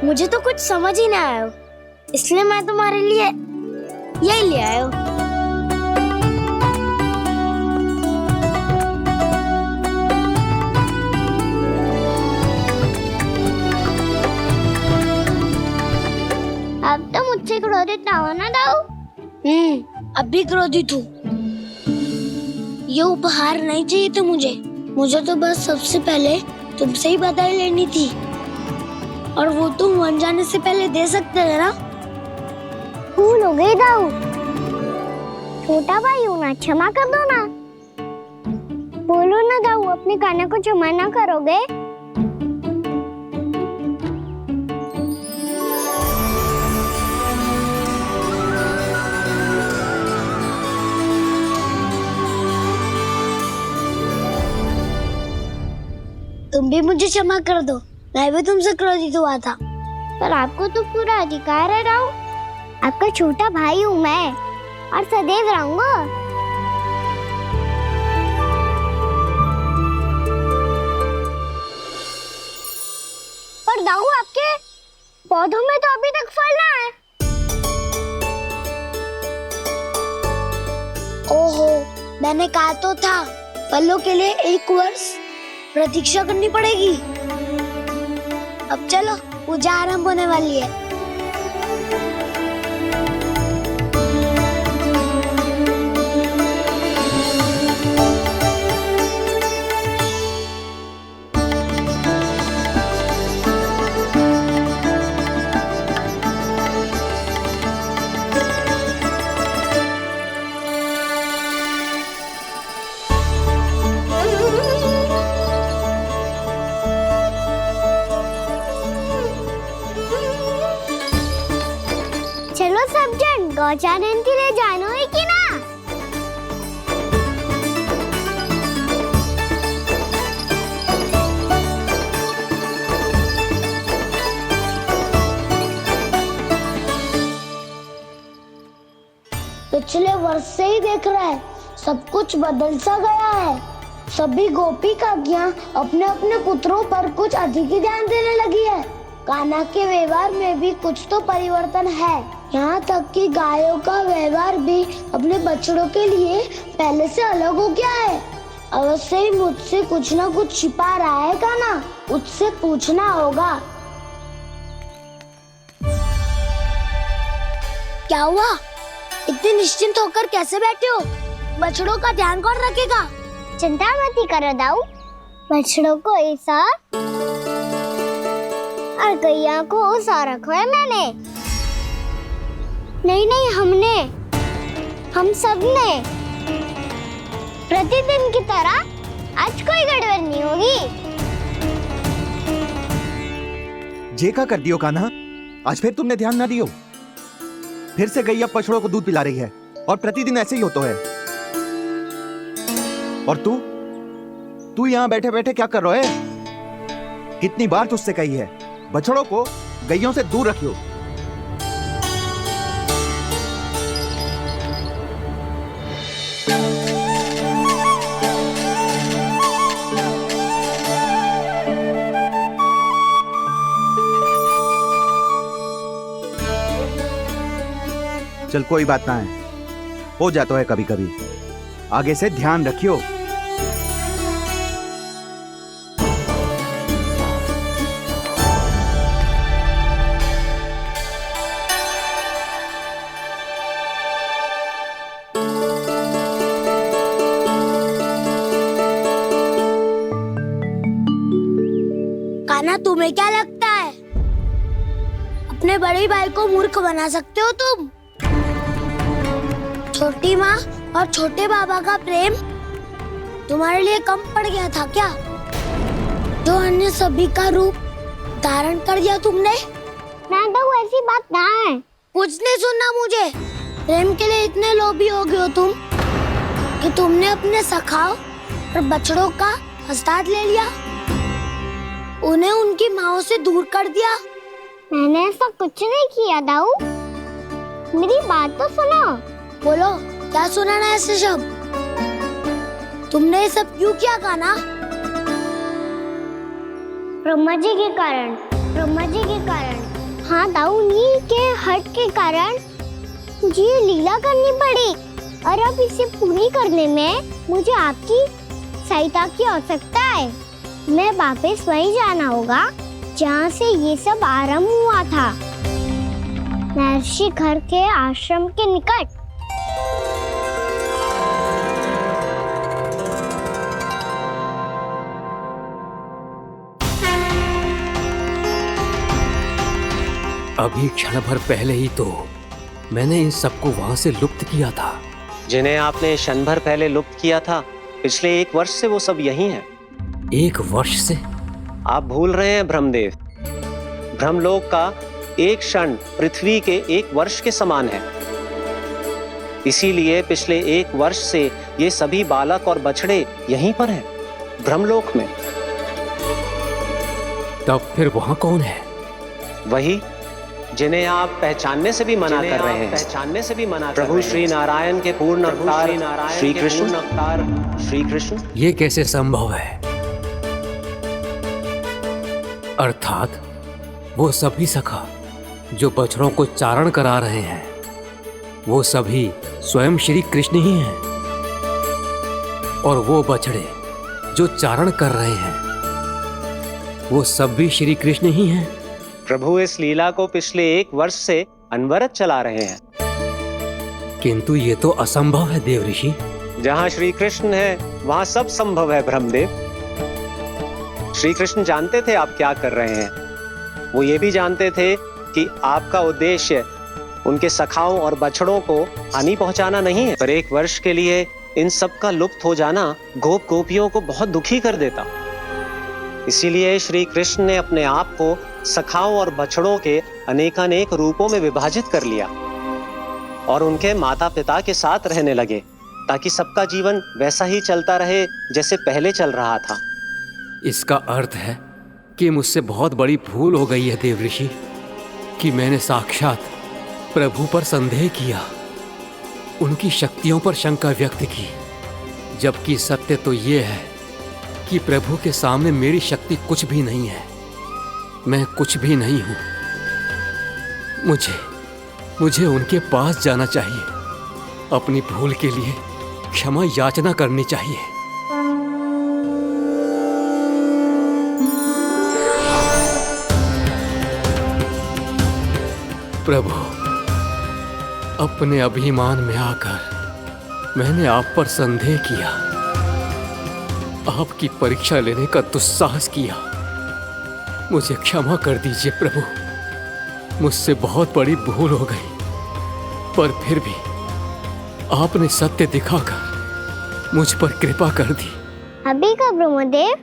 [SPEAKER 5] मुझे तो कुछ समझ ही ना आया, इसलिए मैं तुम्हारे लिए यही ले आया हूँ।
[SPEAKER 2] अब तो मुझसे क्रोधित ना होना दाऊ।
[SPEAKER 5] अब भी क्रोधित हूँ। ये उपहार नहीं चाहिए था मुझे तो बस सबसे पहले तुमसे ही बधाई लेनी थी, और वो तुम वन जाने से पहले दे सकते थे ना।
[SPEAKER 2] भूल हो गई दाऊ, छोटा भाई हूँ ना, क्षमा कर दो ना। बोलो ना दाऊ, अपने कान्हा को क्षमा ना करोगे?
[SPEAKER 5] तुम भी मुझे क्षमा कर दो, मैं भी तुमसे क्रोधित हुआ था।
[SPEAKER 2] पर आपको तो पूरा अधिकार है दाऊ, आपका छोटा भाई हूँ मैं, और सदैव रहूंगा। पर दाऊ, आपके पौधों में तो अभी तक फल ना है।
[SPEAKER 5] ओहो, मैंने कहा तो था फलों के लिए 1 वर्ष प्रतीक्षा करनी पड़ेगी। अब चलो, पूजा आरंभ होने वाली है।
[SPEAKER 2] चलो सब जन गौचारण के लिए जानो है कि ना?
[SPEAKER 5] पिछले वर्ष से ही देख रहा है, सब कुछ बदल सा गया है। सभी गोपी काकियां अपने अपने पुत्रों पर कुछ अधिक ही ध्यान देने लगी है। कान्हा के व्यवहार में भी कुछ तो परिवर्तन है। यहाँ तक कि गायों का व्यवहार भी अपने बछड़ों के लिए पहले से अलग हो गया है। अवश्य ही मुझसे कुछ ना कुछ छिपा रहा है कान्हा, उससे पूछना होगा। क्या हुआ? इतने निश्चिंत होकर कैसे बैठे हो? बछड़ों का ध्यान कौन रखेगा?
[SPEAKER 2] चिंता मत करो दाऊ, बछड़ों को ऐसा और गैया को ऐसा रखा है मैंने। नहीं हमने, हम सब ने। प्रतिदिन की तरह आज कोई गड़बड़ नहीं होगी।
[SPEAKER 10] जे का कर दियो कान्हा, आज फिर तुमने ध्यान ना दियो। फिर से गैया बछड़ों को दूध पिला रही है और प्रतिदिन ऐसे ही होता है। और तू यहाँ बैठे बैठे क्या कर रहा है? कितनी बार तुझसे कही है बछड़ों को गैयों से दूर रखियो। चल कोई बात ना है, हो जाता है कभी कभी। आगे से ध्यान रखियो।
[SPEAKER 5] कान्हा, तुम्हें क्या लगता है अपने बड़े भाई को मूर्ख बना सकते हो तुम? छोटी माँ और छोटे बाबा का प्रेम तुम्हारे लिए कम पड़ गया था क्या? जो अन्य सभी का रूप धारण कर दिया तुमने?
[SPEAKER 2] ना तो ऐसी बात ना है।
[SPEAKER 5] कुछ नहीं सुनना मुझे। प्रेम के लिए इतने लोभी हो गए हो तुम कि तुमने अपने सखाओ और बछड़ों का हस्ताक्षर ले लिया, उन्हें उनकी माँओं से दूर कर दिया।
[SPEAKER 2] मैंने ऐसा कुछ नहीं किया दाऊ, मेरी बात तो सुनो।
[SPEAKER 5] बोलो, क्या सुनाना है ऐसे शब्द? तुमने ये सब क्यों किया कान्हा?
[SPEAKER 2] ब्रह्मा जी के कारण। हाँ दाऊ, नील के हट के कारण मुझे ये लीला करनी पड़ी, और अब इसे पूरी करने में मुझे आपकी सहायता की आवश्यकता है। मैं वापस वहीं जाना होगा जहाँ से ये सब आरंभ हुआ था, महर्षि घर के आश्रम के निकट।
[SPEAKER 12] अभी क्षण भर पहले ही तो मैंने इन सबको वहां से लुप्त किया था।
[SPEAKER 8] जिन्हें आपने क्षण भर पहले लुप्त किया था, पिछले 1 वर्ष से वो सब यही हैं।
[SPEAKER 12] 1 वर्ष से?
[SPEAKER 8] आप भूल रहे हैं ब्रह्मदेव। ब्रह्मलोक का एक क्षण पृथ्वी के 1 वर्ष के समान है। इसीलिए पिछले 1 वर्ष से ये सभी बालक और बछड़े यहीं पर हैं, ब्रह्मलोक में।
[SPEAKER 12] तब फिर वहां कौन है?
[SPEAKER 8] वही जिन्हें आप पहचानने से भी मना कर रहे हैं। प्रभु श्री नारायण के पूर्ण अवतार श्री कृष्ण।
[SPEAKER 12] ये कैसे संभव है? अर्थात वो सभी सखा जो बछड़ों को चारण करा रहे हैं, वो सभी स्वयं श्री कृष्ण ही हैं, और वो बछड़े जो चारण कर रहे हैं, वो सब भी श्री कृष्ण ही हैं।
[SPEAKER 8] प्रभु इस लीला को पिछले 1 वर्ष से अनवरत चला रहे हैं।
[SPEAKER 12] किंतु ये तो असंभव है देव ऋषि।
[SPEAKER 8] जहाँ श्री कृष्ण है वहाँ सब संभव है ब्रह्मदेव। श्री कृष्ण जानते थे आप क्या कर रहे हैं। वो ये भी जानते थे कि आपका उद्देश्य उनके सखाओं और बछड़ों को हानि पहुंचाना नहीं है, पर 1 वर्ष के लिए इन सब का लुप्त हो जाना गोप गोपियों को बहुत दुखी कर देता। इसीलिए श्री कृष्ण ने अपने आप को सखाओं और बछड़ों के अनेकानेक रूपों में विभाजित कर लिया और उनके माता पिता के साथ रहने लगे, ताकि सबका जीवन वैसा ही चलता रहे जैसे पहले चल रहा था।
[SPEAKER 12] इसका अर्थ है कि मुझसे बहुत बड़ी भूल हो गई है देव ऋषि, कि मैंने साक्षात प्रभु पर संदेह किया, उनकी शक्तियों पर शंका व्यक्त की, जबकि सत्य तो ये है कि प्रभु के सामने मेरी शक्ति कुछ भी नहीं है। मैं कुछ भी नहीं हूं। मुझे उनके पास जाना चाहिए, अपनी भूल के लिए क्षमा याचना करनी चाहिए। अपने अभिमान में आकर मैंने आप पर संदेह किया, आपकी परीक्षा लेने का दुस्साहस किया। मुझे क्षमा कर दीजिए प्रभु, मुझसे बहुत बड़ी भूल हो गई, पर फिर भी आपने सत्य दिखाकर मुझ पर कृपा कर दी।
[SPEAKER 2] अभी का ब्रह्मदेव,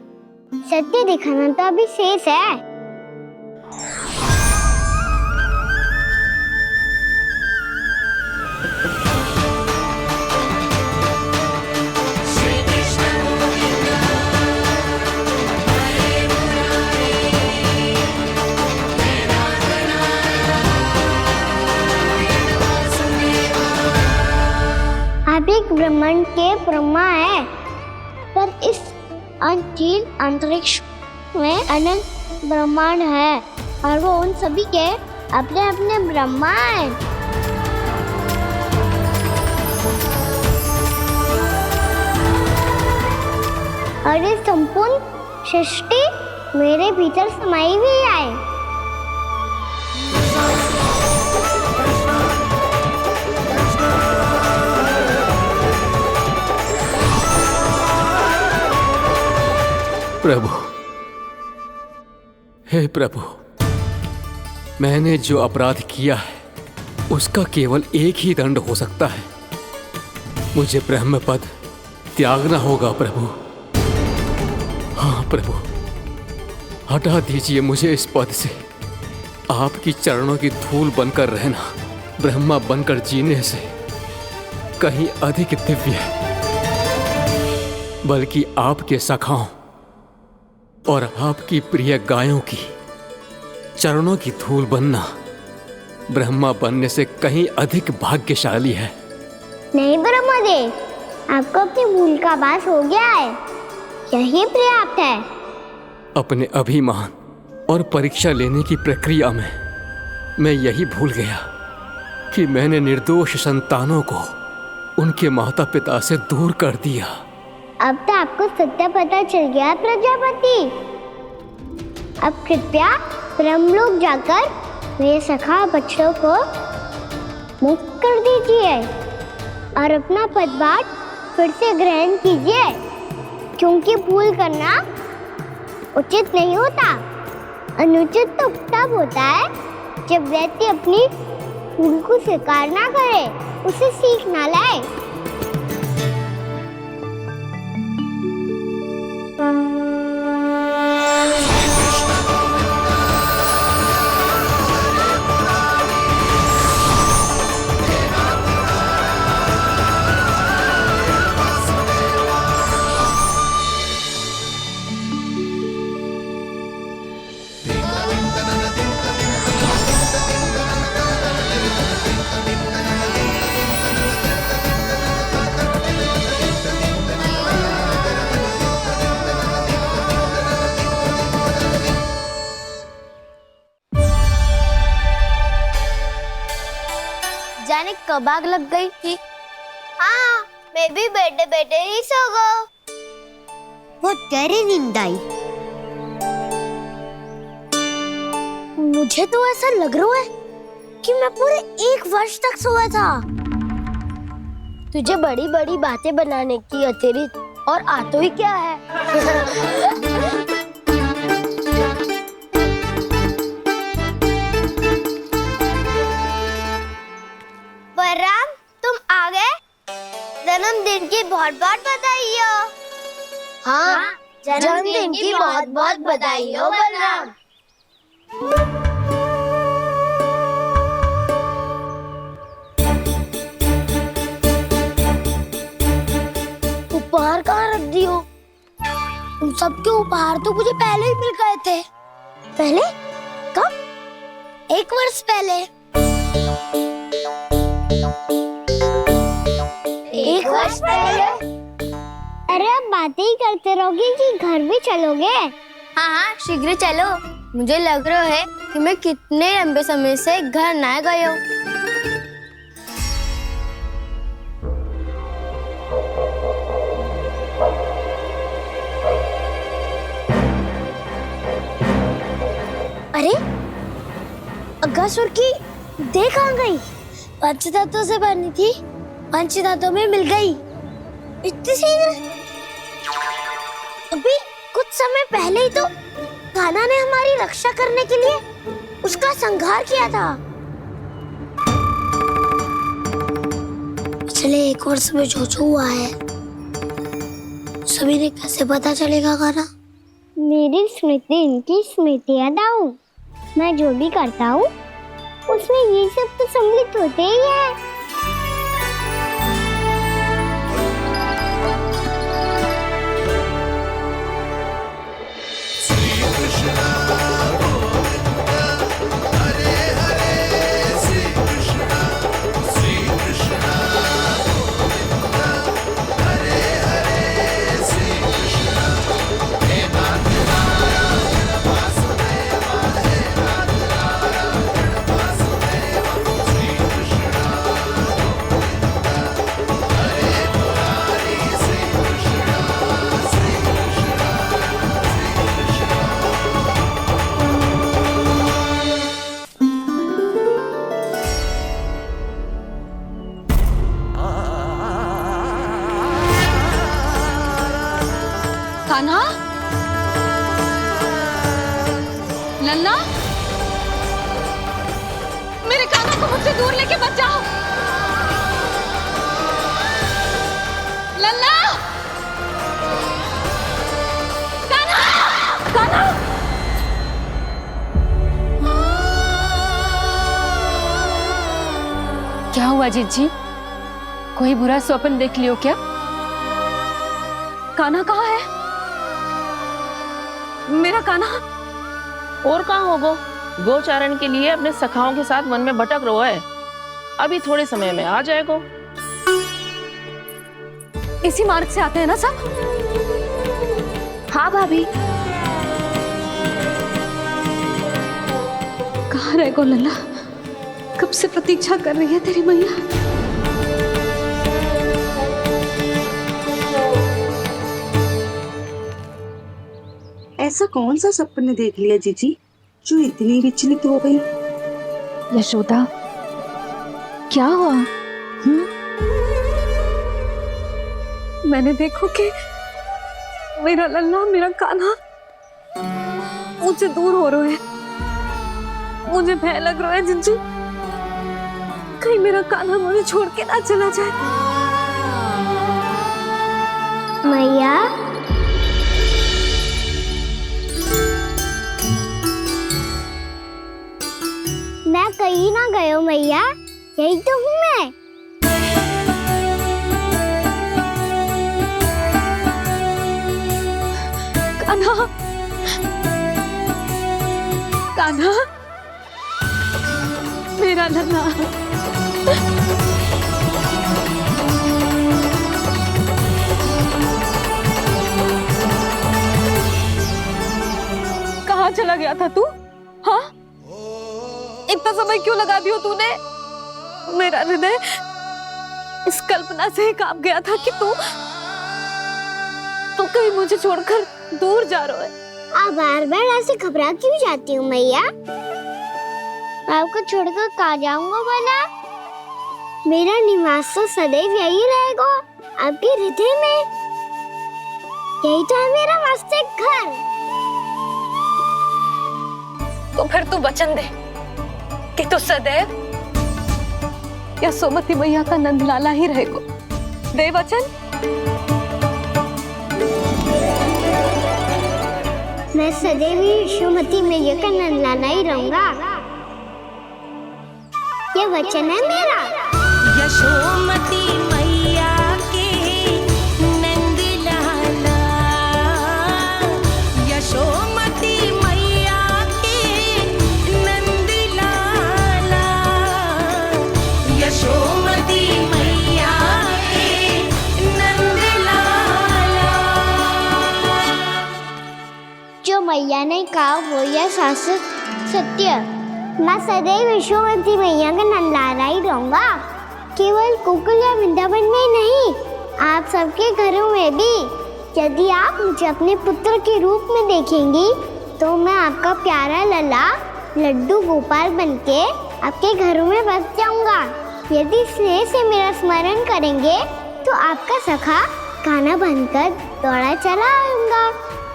[SPEAKER 2] सत्य दिखाना तो अभी शेष है। आप एक ब्रह्मांड के ब्रह्मा है, पर इस अनंत अंतरिक्ष में अनंत ब्रह्मांड है और वो उन सभी के अपने अपने ब्रह्मा हैं। और ये संपूर्ण सृष्टि मेरे भीतर समाई हुई है।
[SPEAKER 12] प्रभु, हे प्रभु, मैंने जो अपराध किया है उसका केवल एक ही दंड हो सकता है। मुझे ब्रह्म पद त्यागना होगा प्रभु। हाँ प्रभु, हटा दीजिए मुझे इस पद से। आपकी चरणों की धूल बनकर रहना ब्रह्मा बनकर जीने से कहीं अधिक दिव्य है। बल्कि आपके सखाओं और आपकी प्रिय गायों की चरणों की धूल बनना ब्रह्मा बनने से कहीं अधिक भाग्यशाली है।
[SPEAKER 2] नहीं ब्रह्मदेव, आपको अपनी भूल का आभास हो गया है, यही पर्याप्त है।
[SPEAKER 12] अपने अभिमान और परीक्षा लेने की प्रक्रिया में मैं यही भूल गया कि मैंने निर्दोष संतानों को उनके माता पिता से दूर कर दिया।
[SPEAKER 2] अब तो आपको सत्य पता चल गया प्रजापति। अब कृपया ब्रह्मलोक जाकर मेरे सखा बच्चों को मुक्त कर दीजिए और अपना पदभार फिर से ग्रहण कीजिए, क्योंकि भूल करना उचित नहीं होता। अनुचित तो तब होता है जब व्यक्ति अपनी भूल को स्वीकार ना करे, उसे सीख ना लाए।
[SPEAKER 5] जाने कब आग लग गई थी। हाँ, मैं भी बैठे बैठे ही सो गया।
[SPEAKER 2] वो तेरी नींद आई।
[SPEAKER 5] मुझे तो ऐसा लग रहा है कि मैं पूरे 1 वर्ष तक सोया था। तुझे बड़ी बड़ी बातें बनाने की अतिरिक्त और आता ही क्या है।
[SPEAKER 2] बलराम, तुम आ गए? जन्मदिन की बहुत बहुत बधाई हो।
[SPEAKER 5] हाँ, जन्मदिन की बहुत बहुत बधाई हो बलराम। उपहार कहाँ रख दी हो? तुम सबके उपहार तो मुझे पहले ही मिल गए थे। पहले? कब? 1 वर्ष पहले। 1 वर्ष पहले?
[SPEAKER 2] अरे अब बातें ही करते रहोगे कि घर भी चलोगे?
[SPEAKER 5] हाँ हाँ, शीघ्र चलो। मुझे लग रहा है कि मैं कितने लंबे समय से घर ना गई हूँ। अरे, अगासुर की देह कहाँ गई? पंचतत्वों से बनी थी, पंचतत्वों में मिल गई। इतनी शीघ्र? अभी कुछ समय पहले ही तो कान्हा ने हमारी रक्षा करने के लिए उसका संहार किया था। पिछले 1 वर्ष में जो हुआ है सभी ने कैसे पता चलेगा कान्हा?
[SPEAKER 2] मेरी स्मृति इनकी स्मृति हटाऊं। मैं जो भी करता हूँ उसमें ये सब तो सम्मिलित होते ही है।
[SPEAKER 3] कान्हा, लल्ला, मेरे कान्हा को मुझसे दूर लेके मत जाओ। लल्ला, कान्हा, कान्हा।
[SPEAKER 11] क्या हुआ जीजी? कोई बुरा स्वप्न देख लियो क्या?
[SPEAKER 3] कान्हा कहाँ है? मेरा कान्हा?
[SPEAKER 15] और कहाँ होगो? गोचारण के लिए अपने सखाओं के साथ वन में भटक रहो है। अभी थोड़े समय में आ जाएगो।
[SPEAKER 3] इसी मार्ग से आते हैं ना सब?
[SPEAKER 11] हाँ भाभी।
[SPEAKER 3] कहाँ रह गो लल्ला? कब से प्रतीक्षा कर रही है तेरी मैया।
[SPEAKER 16] ऐसा कौन सा सपने देख लिया जीजी जो इतनी विचलित हो गई?
[SPEAKER 11] यशोदा, क्या हुआ?
[SPEAKER 3] मैंने देखो कि मेरा लल्ला, मेरा कान्हा मुझसे दूर हो रहे हैं। मुझे भय लग रहा है जिंजू, कहीं मेरा कान्हा मुझे छोड़ के ना चला जाए।
[SPEAKER 2] मैया, मैं कहीं ना गयो मैया, यही तो हूँ मैं।
[SPEAKER 3] कान्हा, कान्हा, मेरा लल्ला। कहाँ चला गया था तू? हाँ, इतना समय क्यों लगा दियो तूने? मेरा हृदय इस कल्पना से ही कांप गया था कि तू कहीं मुझे छोड़कर दूर जा रहा है।
[SPEAKER 2] आप बार बार ऐसे घबरा क्यों जाती हूँ मैया? आपको छोड़कर कहाँ जाऊंगा भला? मेरा निवास तो सदैव यही रहेगा, आपके हृदय में। यही तो है मेरा वास्तविक घर।
[SPEAKER 3] तो फिर तू वचन दे कि तू सदैव यशोमती मैया का नंदलाला ही रहेगा। दे वचन।
[SPEAKER 2] मैं सदैव यशोमती मैया का नंदलाला ही रहूंगा, ये वचन है मेरा।
[SPEAKER 4] यशोमती मैया के नंदलाला, यशोमती मैया के नंदलाला, यशोमती मैया के नंदलाला।
[SPEAKER 2] जो मैया ने कहा वो यह शाश्वत सत्य। मैं सदैव यशोमती मैया का नंदलाला ही रहूंगा, केवल गोकुल या वृंदावन में नहीं, आप सबके घरों में भी। यदि आप मुझे अपने पुत्र के रूप में देखेंगी तो मैं आपका प्यारा लल्ला लड्डू गोपाल बनके आपके घरों में बस जाऊंगा। यदि स्नेह से मेरा स्मरण करेंगे तो आपका सखा खाना बनकर दौड़ा चला आऊंगा।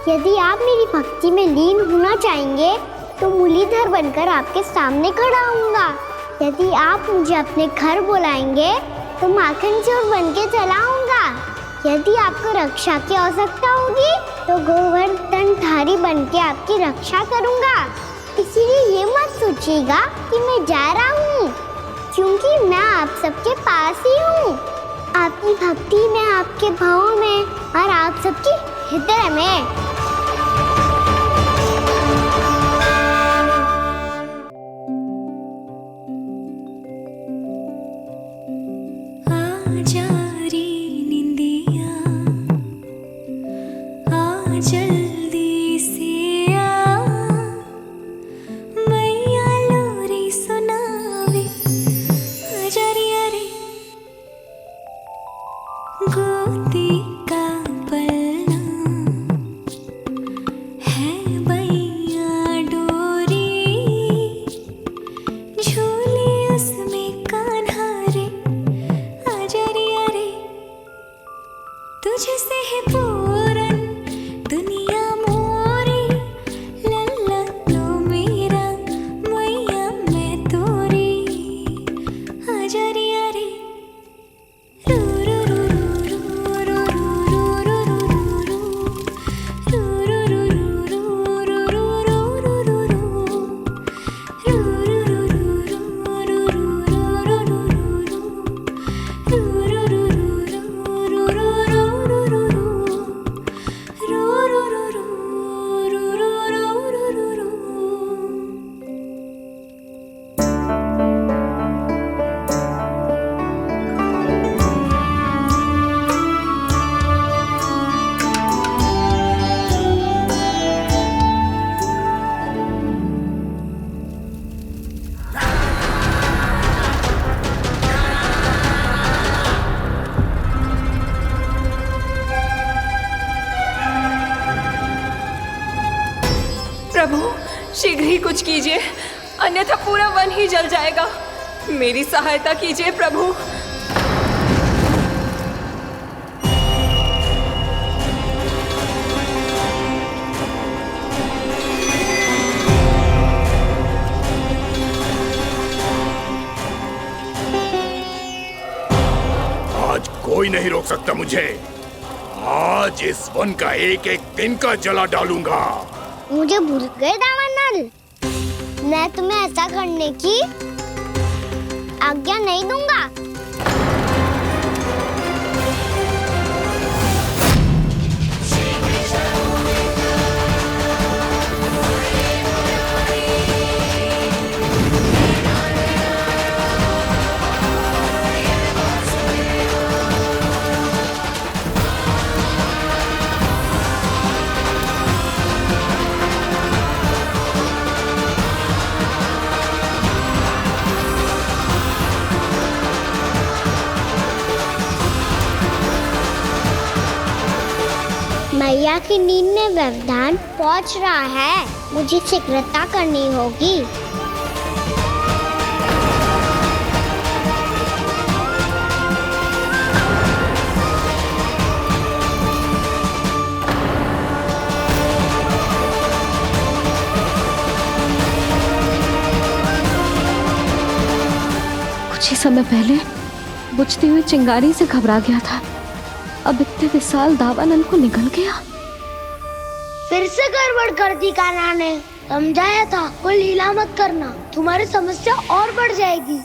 [SPEAKER 2] यदि आप मेरी भक्ति में लीन होना चाहेंगे तो मुरलीधर बनकर आपके सामने खड़ा होऊंगा। यदि आप मुझे अपने घर बुलाएंगे तो माखन चोर बन के चला आऊंगा। यदि आपको रक्षा की आवश्यकता होगी तो गोवर्धनधारी बन के आपकी रक्षा करूंगा। इसीलिए ये मत सोचिएगा कि मैं जा रहा हूँ, क्योंकि मैं आप सबके पास ही हूँ, आपकी भक्ति में, आपके भावों में और आप सबके हृदय में।
[SPEAKER 4] जल्दी से आ मैया लोरी सुनावे अजरिया रे गोदी का पलना है बैया डोरी झूले उसमें कान्हा रे अजरिया रे तुझसे है पूरन दुनिया मोरी लल्ला तू मेरा मैया मैं तोरी अजरिया रे रू रू रू रू रू रू रू रू
[SPEAKER 3] प्रभु शीघ्र ही कुछ कीजिए, अन्यथा पूरा वन ही जल जाएगा। मेरी सहायता कीजिए प्रभु।
[SPEAKER 7] आज कोई नहीं रोक सकता मुझे। आज इस वन का एक एक दिन का जला डालूंगा।
[SPEAKER 2] मुझे भूल गए दावानल, मैं तुम्हें ऐसा करने की आज्ञा नहीं दूंगा। मैया की नींद में व्यवधान पहुंच रहा है, मुझे शीघ्रता करनी होगी।
[SPEAKER 3] कुछ ही समय पहले बुझती हुई चिंगारी से घबरा गया था, अब इतने विशाल दावानल को निगल गया।
[SPEAKER 5] फिर से गड़बड़ कर दी कान्हा ने। समझाया था कोई लीला मत करना, तुम्हारी समस्या और बढ़ जाएगी।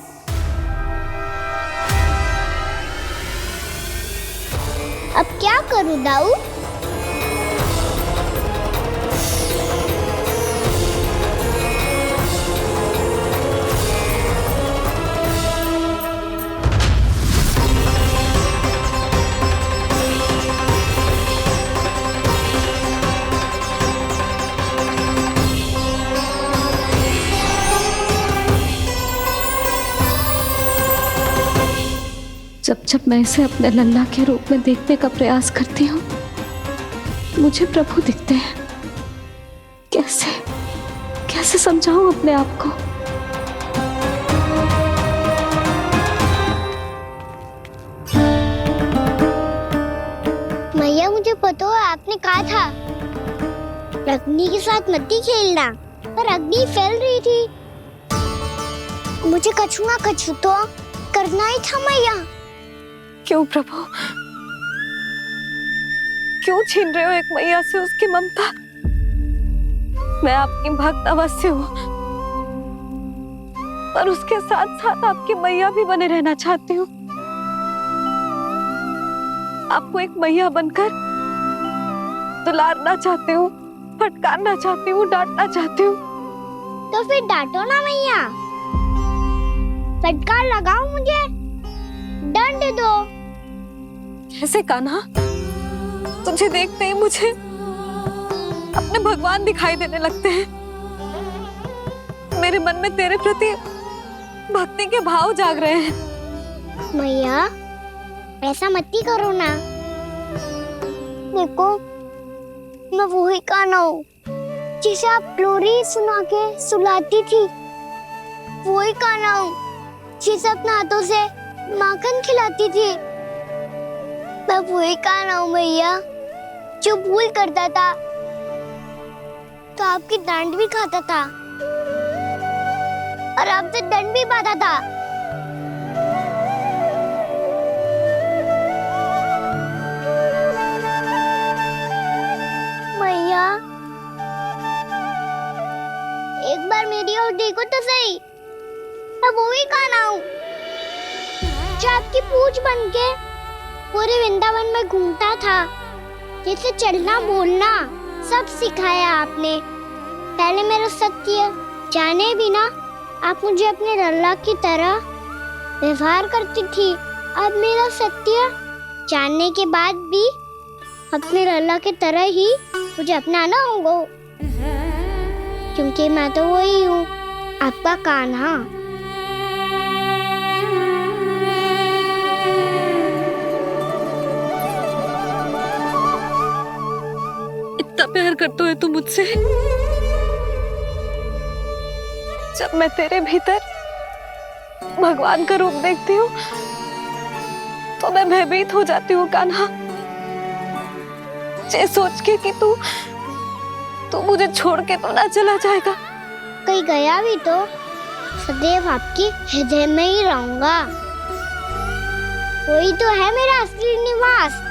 [SPEAKER 2] अब क्या करूं दाऊ?
[SPEAKER 3] जब जब मैं इसे अपने लल्ला के रूप में देखने का प्रयास करती हूँ, मुझे प्रभु दिखते हैं। कैसे कैसे समझाऊं अपने आप को?
[SPEAKER 2] वो तो आपने कहा था अग्नि के साथ मत ही खेलना, पर अग्नि फैल रही थी। मुझे कछुआ कछु तो करना ही था मैया।
[SPEAKER 3] क्यों प्रभु, क्यों छीन रहे हो एक मैया से उसकी ममता? मैं आपकी भक्त अवश्य हूँ, पर उसके साथ साथ आपकी मैया भी बने रहना चाहती हूँ। आपको एक मैया बनकर दुलारना चाहती हूँ, फटकारना चाहती हूँ, डांटना चाहती हूँ।
[SPEAKER 2] तो फिर डांटो ना मैया, फटकार लगाओ, मुझे दंड दो।
[SPEAKER 3] कैसे कान्हा? तुझे देखते ही मुझे अपने भगवान दिखाई देने लगते हैं। मेरे मन में तेरे प्रति भक्ति के भाव जाग रहे हैं।
[SPEAKER 2] मैया ऐसा मत ही करो ना। देखो मैं वही कान्हा हूँ जिसे आप लोरी सुना के सुलाती थी। वही कान्हा हूँ जिसे अपने हाथों से माखन खिलाती थी। मैं वही कान्हा हूँ मैया जो भूल करता था तो आपकी डांट भी खाता था और आपसे दंड भी पाता था। मैया एक बार मेरी ओर देखो तो सही। मैं वो ही कान्हा हूँ जो आपकी पूछ बनके पूरे वृंदावन में घूमता था। जैसे चलना बोलना सब सिखाया आपने। पहले मेरा सत्य जाने बिना आप मुझे अपने लल्ला की तरह व्यवहार करती थी। अब मेरा सत्य जानने के बाद भी अपने लल्ला की तरह ही मुझे अपनाना होगा, क्योंकि मैं तो वही हूँ, आपका कान्हा।
[SPEAKER 3] इतना प्यार करते हो तुम मुझसे? जब मैं तेरे भीतर भगवान का रूप देखती हूँ तो मैं भयभीत हो जाती हूँ कान्हा। ये सोच के कि तू मुझे छोड़ के तो ना चला जाएगा।
[SPEAKER 2] कहीं गया भी तो सदैव आपके हृदय में ही रहूंगा। वही तो है मेरा असली निवास।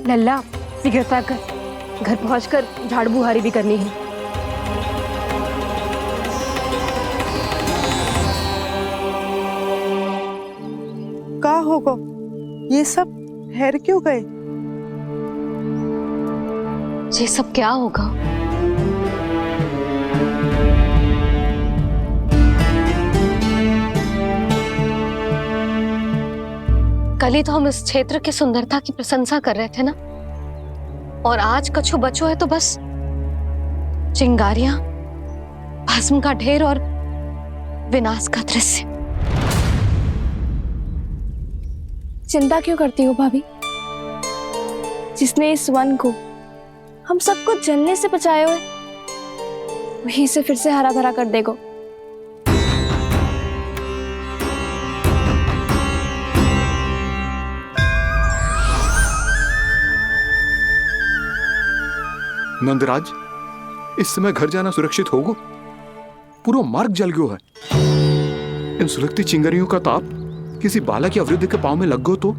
[SPEAKER 3] लल्ला शीघ्र पैक कर, घर पहुंचकर झाड़ बुहारी भी करनी है।
[SPEAKER 14] का होगा? ये सब ठहर क्यों गए?
[SPEAKER 3] ये सब क्या होगा? कल ही तो हम इस क्षेत्र की सुंदरता की प्रशंसा कर रहे थे ना, और आज कछु बचो है तो बस चिंगारियां, भस्म का ढेर और विनाश का दृश्य।
[SPEAKER 17] चिंता क्यों करती हो भाभी? जिसने इस वन को, हम सबको जलने से बचाए हुए, वहीं से फिर से हरा भरा कर देगा।
[SPEAKER 1] नंदराज, इस समय घर जाना सुरक्षित होगा? पूरा मार्ग जल गयो है। इन सुलगती चिंगारियों का ताप किसी बालक या वृद्ध के पांव में लग गयो तो?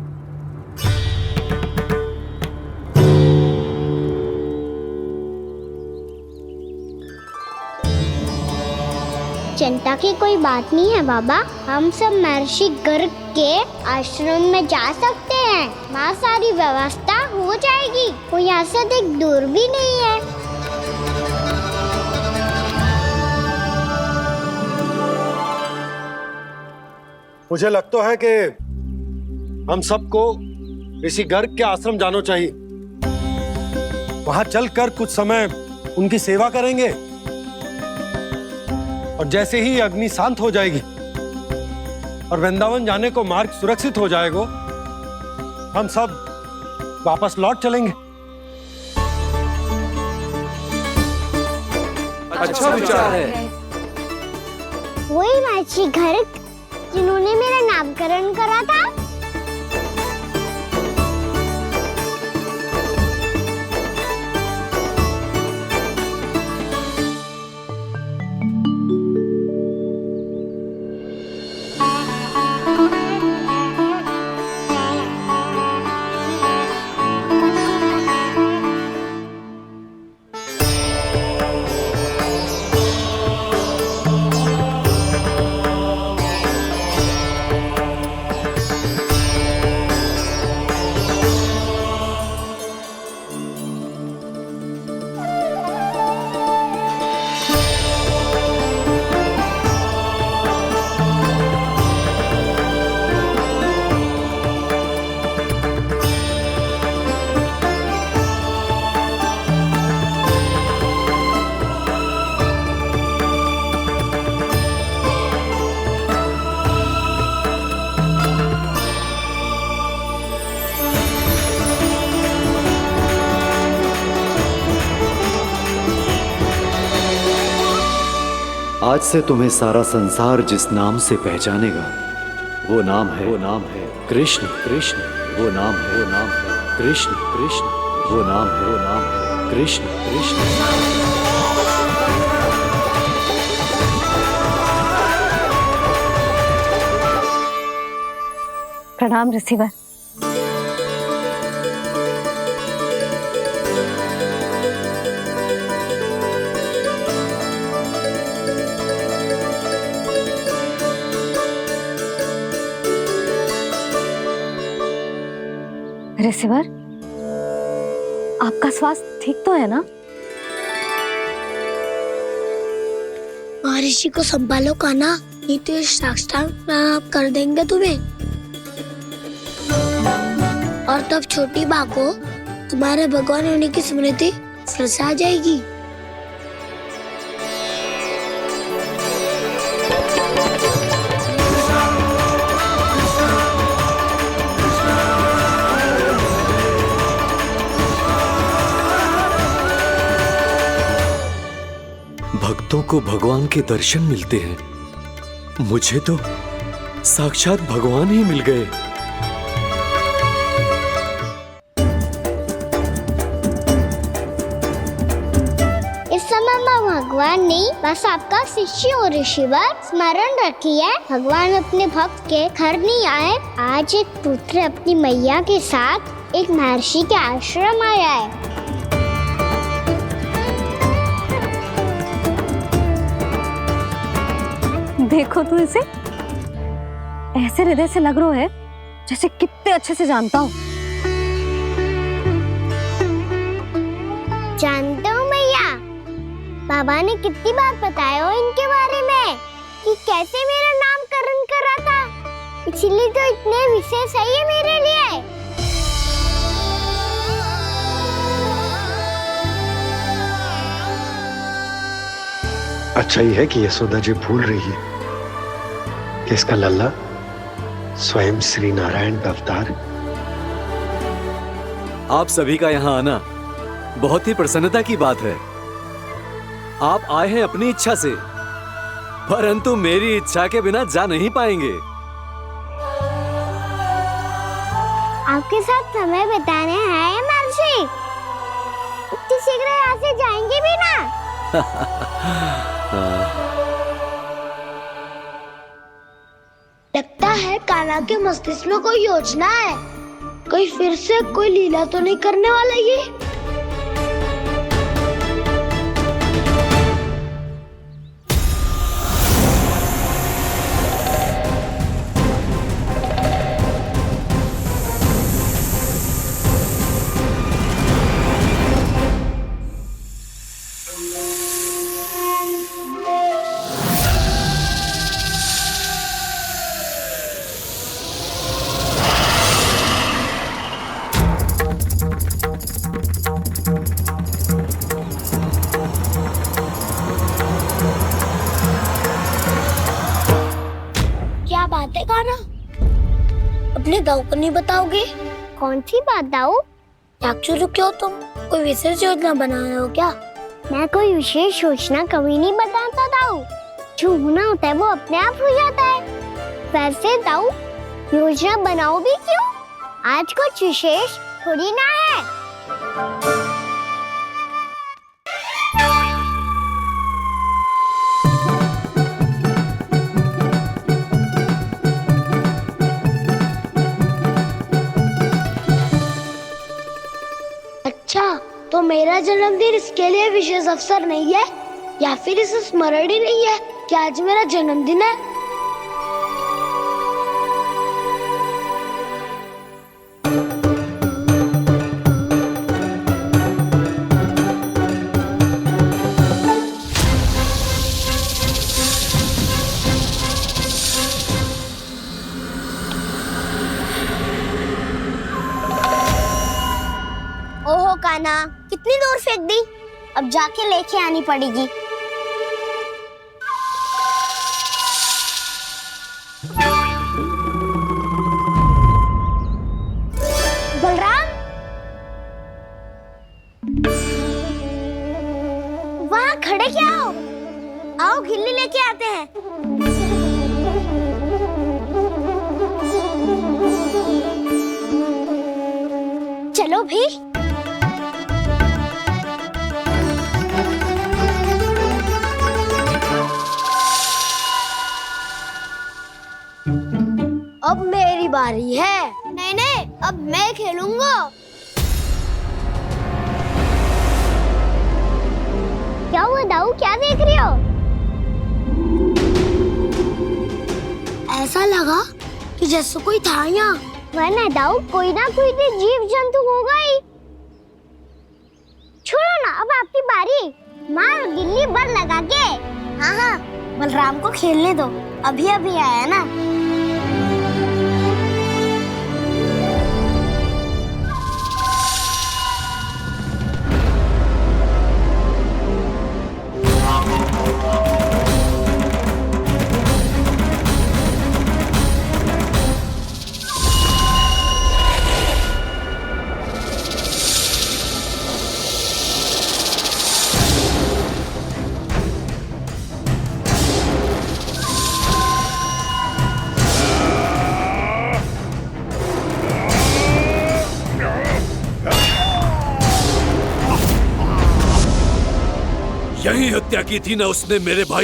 [SPEAKER 2] चिंता की कोई बात नहीं है बाबा, हम सब महर्षि गर्ग के आश्रम में जा सकते हैं। वहाँ सारी व्यवस्था हो जाएगी, वो यहाँ से अधिक दूर भी नहीं है।
[SPEAKER 18] मुझे लगता है कि हम सबको ऋषि गर्ग के आश्रम जाना चाहिए। वहां चलकर कुछ समय उनकी सेवा करेंगे, और जैसे ही अग्नि शांत हो जाएगी और वृंदावन जाने को मार्ग सुरक्षित हो जाएगा, हम सब वापस लौट चलेंगे।
[SPEAKER 2] अच्छा विचार है। वही महर्षि गर्ग जिन्होंने मेरा नामकरण करा था।
[SPEAKER 19] आज से तुम्हें सारा संसार जिस नाम से पहचानेगा, वो नाम है कृष्ण। कृष्ण वो नाम है कृष्ण। कृष्ण वो नाम है कृष्ण। कृष्ण।
[SPEAKER 3] प्रणाम ऋषिवर। ऋषिवर, आपका स्वास्थ्य ठीक तो है ना?
[SPEAKER 5] महर्षि को संभालो कान्हा, नहीं तो साक्षात प्राण कर देंगे तुम्हें। और तब छोटी बा को तुम्हारे भगवान होने की स्मृति फिर से आ जाएगी।
[SPEAKER 7] भक्तों को भगवान के दर्शन मिलते हैं, मुझे तो साक्षात भगवान ही मिल गए।
[SPEAKER 2] इस समय मैं भगवान नहीं, बस आपका शिष्य हूँ ऋषिवर। स्मरण रखिए, भगवान अपने भक्त के घर नहीं आए। आज एक पुत्र अपनी मैया के साथ एक महर्षि के आश्रम आया है।
[SPEAKER 3] देखो तो इसे, ऐसे हृदय से लग रहा है जैसे कितने अच्छे से जानता हूँ।
[SPEAKER 2] जानते हो मैया, बाबा ने कितनी बार बताया हो इनके बारे में कि कैसे मेरा नामकरण करा था, इसलिए तो इतने विशेष है ये मेरे लिए।
[SPEAKER 13] अच्छा ही है कि यशोदा जी भूल रही है कि इसका लल्ला स्वयं श्री नारायण का अवतार है।
[SPEAKER 9] आप सभी का यहाँ आना बहुत ही प्रसन्नता की बात है। आप आए हैं अपनी इच्छा से, परंतु मेरी इच्छा के बिना जा नहीं पाएंगे।
[SPEAKER 2] आपके साथ समय बिताने आए महर्षि, इतनी शीघ्र यहाँ से जाएंगे भी ना?
[SPEAKER 5] लगता है कान्हा के मस्तिष्क में कोई योजना है। कोई फिर से कोई लीला तो नहीं करने वाला ये? क्या बात है कान्हा? अपने दाऊ को नहीं बताओगे?
[SPEAKER 2] कौन सी बात दाऊ?
[SPEAKER 5] याक्षु रुके हो तुम? कोई विशेष योजना बना रहे हो क्या?
[SPEAKER 2] मैं कोई विशेष योजना कभी नहीं बताता दाऊ। जो होना होता है वो अपने आप हो जाता है। वैसे दाऊ, योजना बनाओ भी क्यों? आज कुछ विशेष थोड़ी ना है।
[SPEAKER 5] अच्छा, तो मेरा जन्मदिन इसके लिए विशेष अवसर नहीं है, या फिर इसे स्मरण ही नहीं है कि आज मेरा जन्मदिन है?
[SPEAKER 2] ओहो कान्हा, कितनी दूर फेंक दी? अब जाके लेके आनी पड़ेगी। बलराम, वहाँ खड़े क्या हो? आओ घिल्ली लेके आते हैं। चलो भी। अब मेरी बारी है। नहीं नहीं, अब मैं खेलूंगा। क्या हुआ दाऊ, क्या देख रही हो?
[SPEAKER 5] ऐसा लगा कि जैसे कोई था यहाँ।
[SPEAKER 2] वरना दाऊ, कोई ना कोई तो जीव जंतु होगा ही। छोड़ो ना, अब आपकी बारी। मार गिल्ली बर लगा के। हाँ हाँ, बलराम को खेलने दो, अभी अभी आया ना।
[SPEAKER 7] यही हत्या की थी ना उसने मेरे भाई